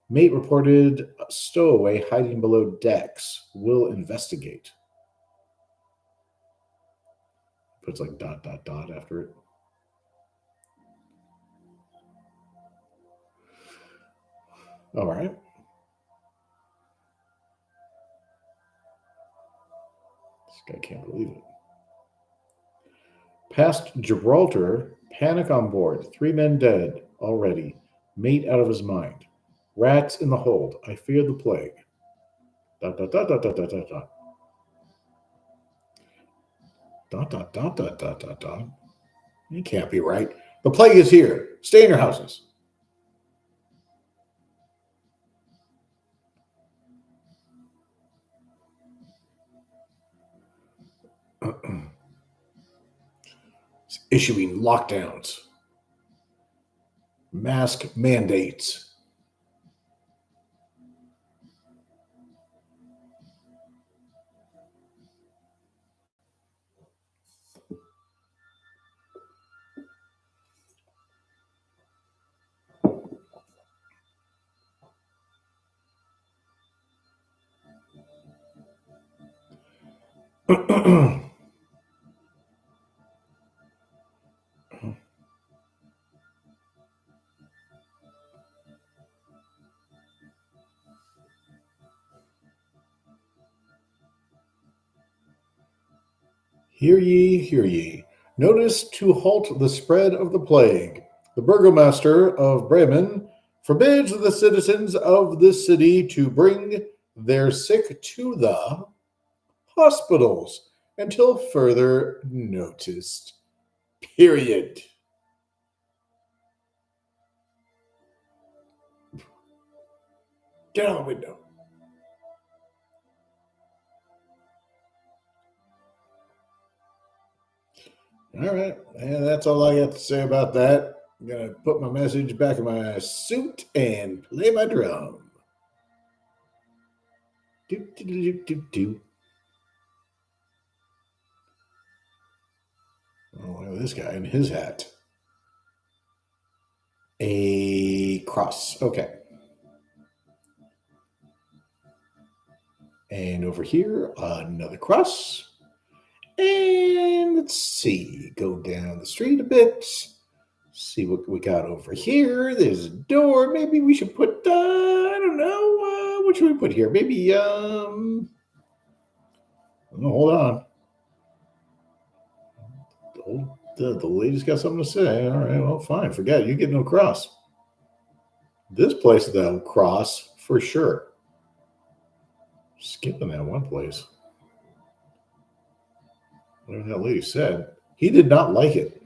Mate reported stowaway hiding below decks. Will investigate. Puts like ... after it. All right. This guy can't believe it. Past Gibraltar, panic on board. 3 men dead already. Mate out of his mind. Rats in the hold. I fear the plague. ... You can't be right. The plague is here. Stay in your houses. Issuing lockdowns. Mask mandates. Hear ye, hear ye. Notice to halt the spread of the plague. The burgomaster of Bremen forbids the citizens of this city to bring their sick to the hospitals until further notice. Period. Get out of the window. All right. And that's all I got to say about that. I'm going to put my message back in my suit and play my drum. Do, do, do, do, do, do. Oh, look at this guy in his hat. A cross. Okay. And over here, another cross. And let's see, go down the street a bit. See what we got over here. There's a door. Maybe we should put, I don't know, what should we put here? Maybe, oh, hold on. The lady's got something to say. All right, well, fine. Forget it. You get no cross. This place, though, cross for sure. Skipping that one place. Whatever that lady said. He did not like it.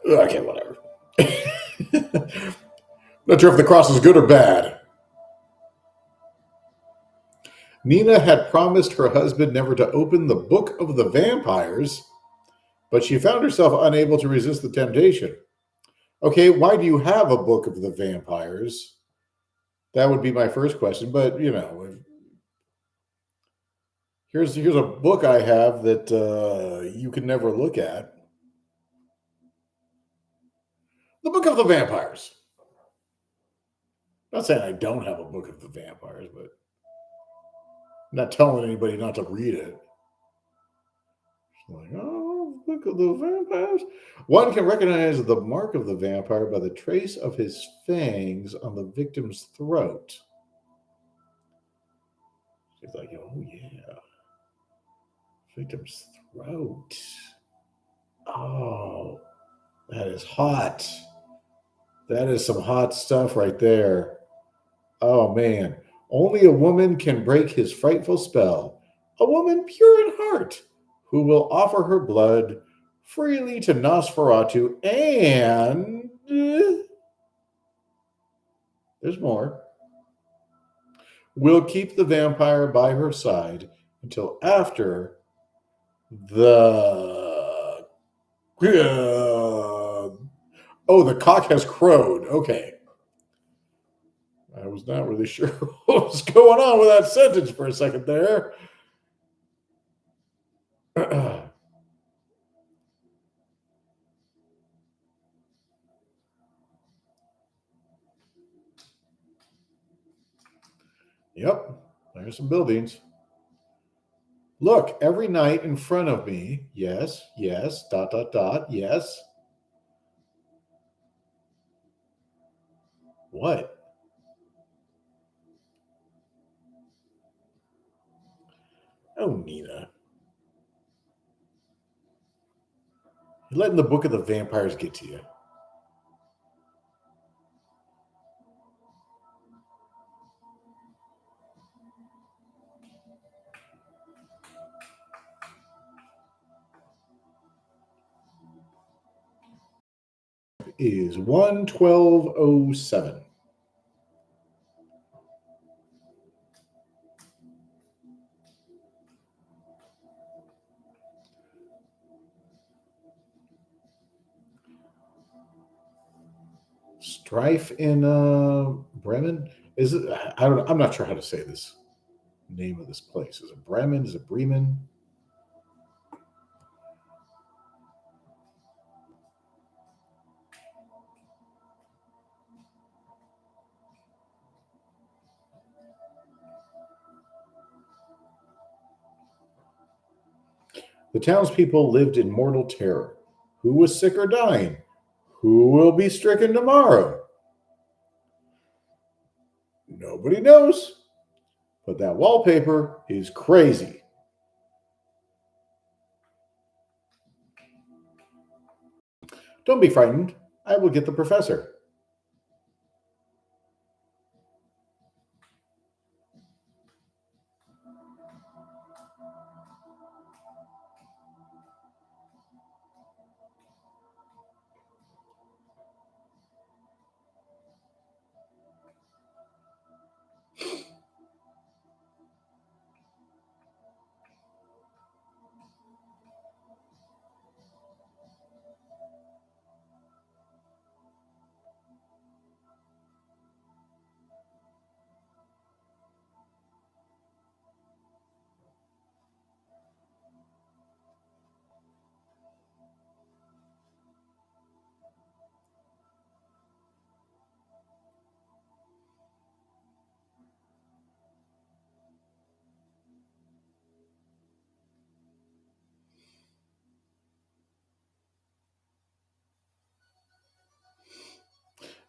Okay, whatever. Not sure if the cross is good or bad. Nina had promised her husband never to open the Book of the Vampires, but she found herself unable to resist the temptation. Okay, why do you have a Book of the Vampires? That would be my first question, but, you know, here's a book I have that you can never look at. The Book of the Vampires. I'm not saying I don't have a Book of the Vampires, but I'm not telling anybody not to read it. It's like, oh, Book of the Vampires. One can recognize the mark of the vampire by the trace of his fangs on the victim's throat. She's like, oh, yeah. Victim's throat. Oh, that is hot. That is some hot stuff right there. Oh, man. Only a woman can break his frightful spell. A woman pure in heart, who will offer her blood freely to Nosferatu and... there's more. Will keep the vampire by her side until after the... the cock has crowed. Okay. I was not really sure what was going on with that sentence for a second there. Yep, there's some buildings. Look, every night in front of me. Yes, yes, ... yes. What? Oh, Nina. You're letting the Book of the Vampires get to you. Is 1:12:07. Strife in Bremen? Is it? I'm not sure how to say this name of this place. Is it Bremen? Is it Bremen? The townspeople lived in mortal terror. Who was sick or dying? Who will be stricken tomorrow? Nobody knows. But that wallpaper is crazy. Don't be frightened. I will get the professor.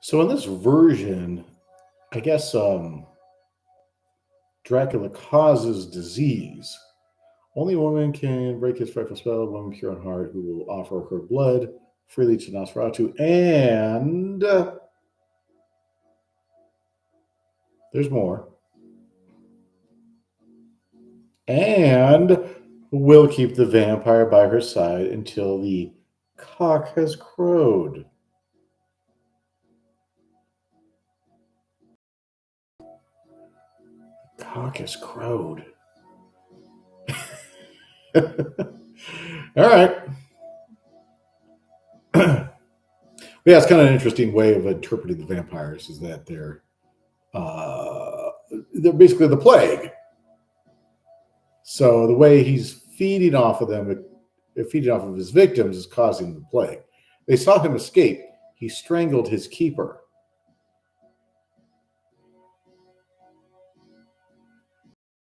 So in this version, I guess Dracula causes disease. Only a woman can break his frightful spell, a woman pure in heart who will offer her blood freely to Nosferatu. And there's more. And will keep the vampire by her side until the cock has crowed. Cock has crowed. All right. Yeah, it's kind of an interesting way of interpreting the vampires is that they're basically the plague. So the way he's feeding off of them, feeding off of his victims, is causing the plague. They saw him escape. He strangled his keeper.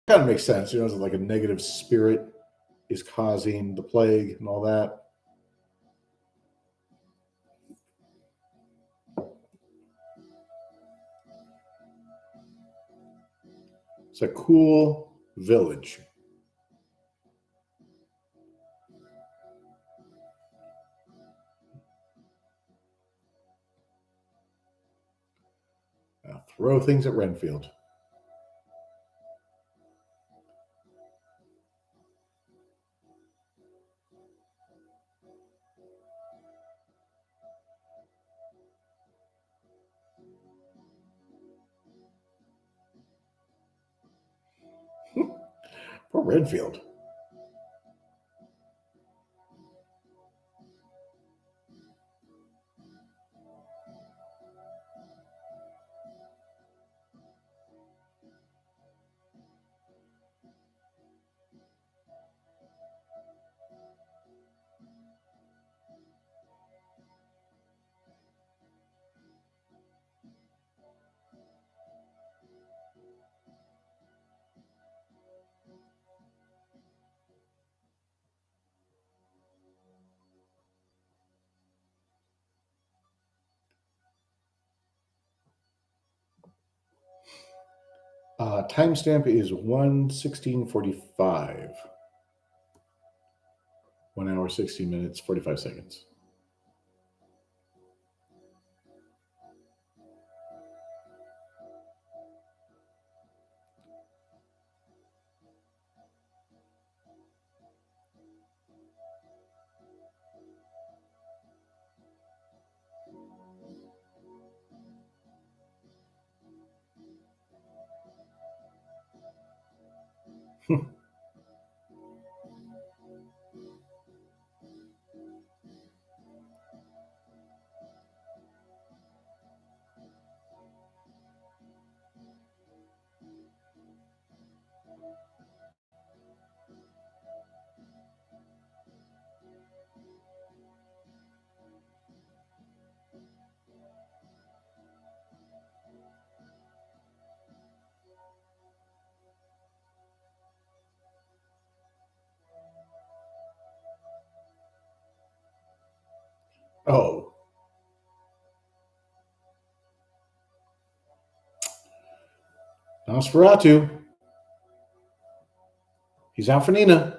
Kind of makes sense, it's like a negative spirit is causing the plague and all that. It's a cool village. Throw things at Renfield. Poor Renfield. Timestamp is 1:16:45. 1 hour, 16 minutes, 45 seconds. Oh. Nosferatu. He's out for Nina.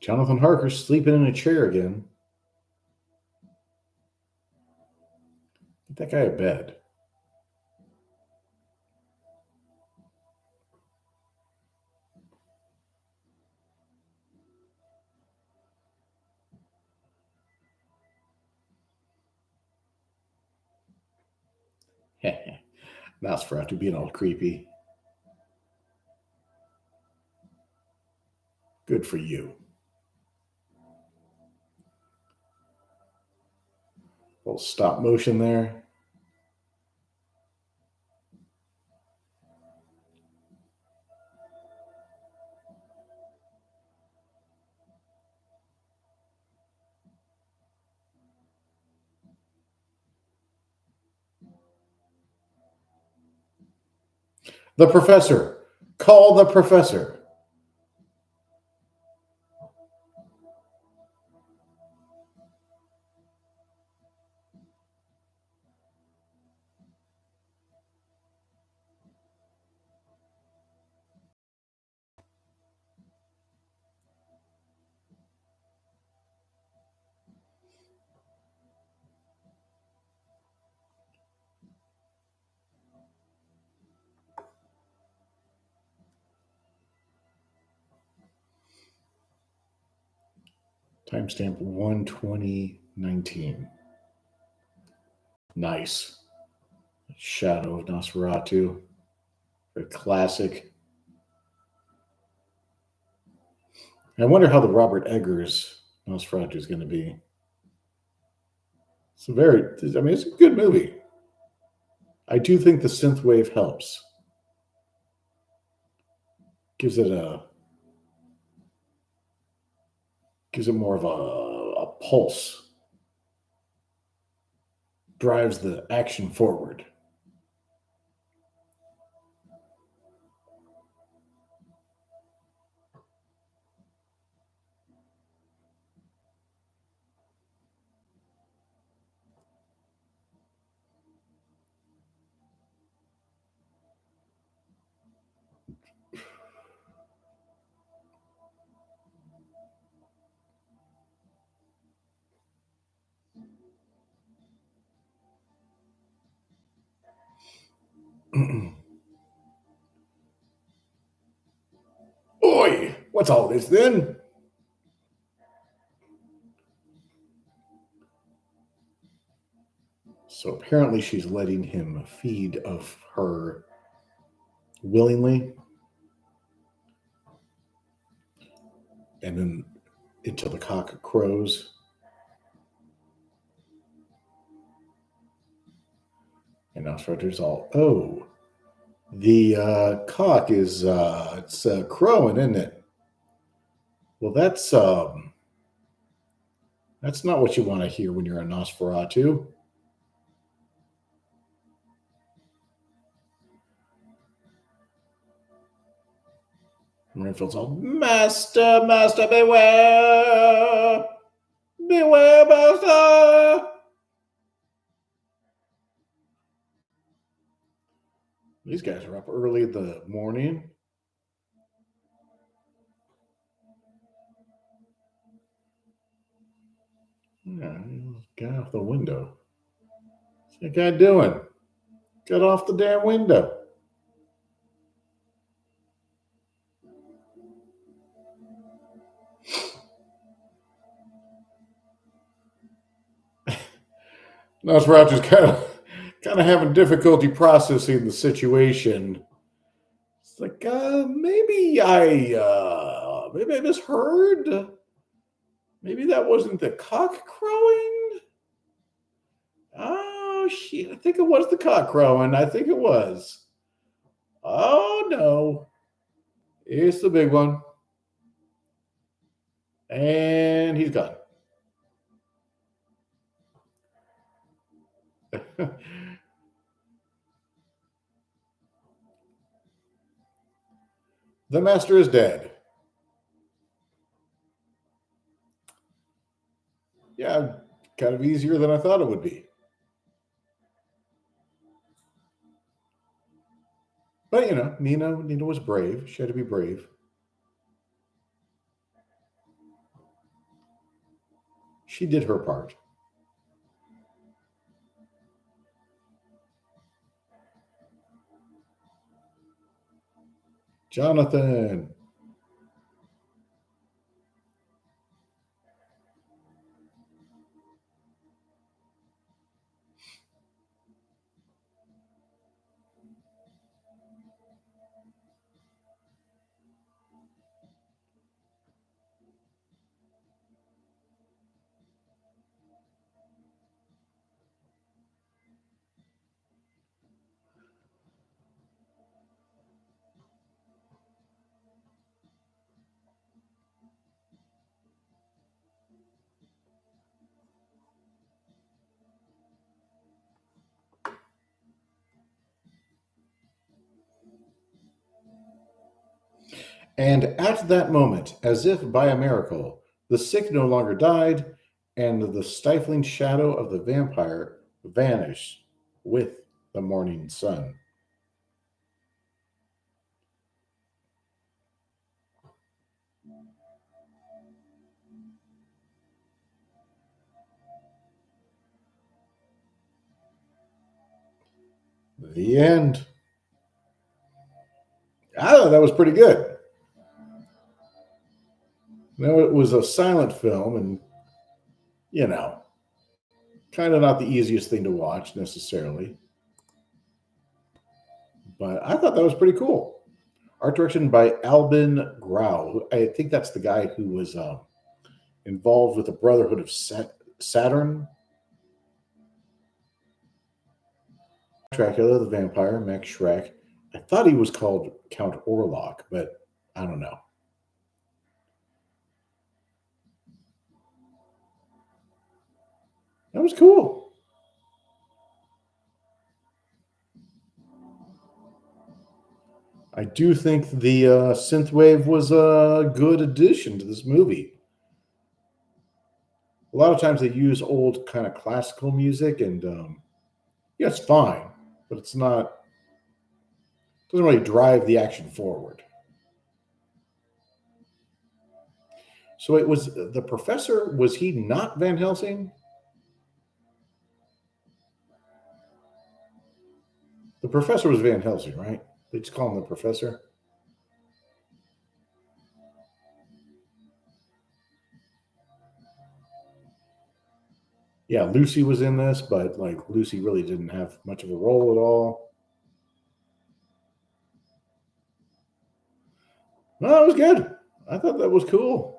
Jonathan Harker's sleeping in a chair again. Get that guy a bed. Nosferatu being all creepy. Good for you. A little stop motion there. The professor. Call the professor. Timestamp 1/20/19. Nice. Shadow of Nosferatu. Very classic. I wonder how the Robert Eggers Nosferatu is going to be. It's it's a good movie. I do think the synthwave helps. Gives it more of a pulse. Drives the action forward. Oi! What's all this then? So apparently she's letting him feed of her willingly. And then until the cock crows. And Nosferatu's all, oh, the cock is it's crowing, isn't it? Well, that's not what you want to hear when you're a Nosferatu. Renfield's all, Master, Master, beware! Beware, Master! These guys are up early in the morning. Yeah, get off the window. What's that guy doing? Get off the damn window. Nosferatu's kind of having difficulty processing the situation. It's like, maybe I misheard. Maybe that wasn't the cock crowing. Oh shit! I think it was the cock crowing. I think it was. Oh no! It's the big one, and he's gone. The master is dead. Yeah, kind of easier than I thought it would be. But Nina was brave. She had to be brave. She did her part. Jonathan. And at that moment, as if by a miracle, the sick no longer died, and the stifling shadow of the vampire vanished with the morning sun. The end. I thought that was pretty good. It was a silent film, and you know, kind of not the easiest thing to watch necessarily, but I thought that was pretty cool. Art direction by Albin Grau. I think that's the guy who was involved with the Brotherhood of Saturn. Dracula, the vampire, Max Schreck. I thought he was called Count Orlok, but I don't know. That was cool. I do think the synthwave was a good addition to this movie. A lot of times they use old kind of classical music, and yeah, it's fine, but it's not. Doesn't really drive the action forward. So it was the professor. Was he not Van Helsing? The professor was Van Helsing, right? They just call him the professor. Yeah, Lucy was in this, but like Lucy really didn't have much of a role at all. No, it was good. I thought that was cool.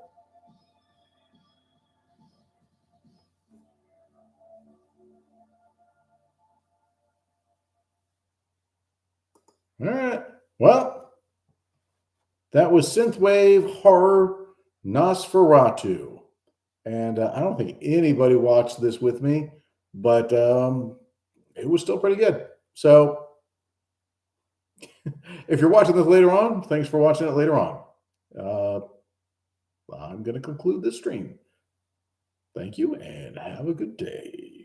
All right. Well, that was synthwave horror Nosferatu, and I don't think anybody watched this with me, but it was still pretty good. So, if you're watching this later on, thanks for watching it later on. Uh, I'm going to conclude this stream. Thank you, and have a good day.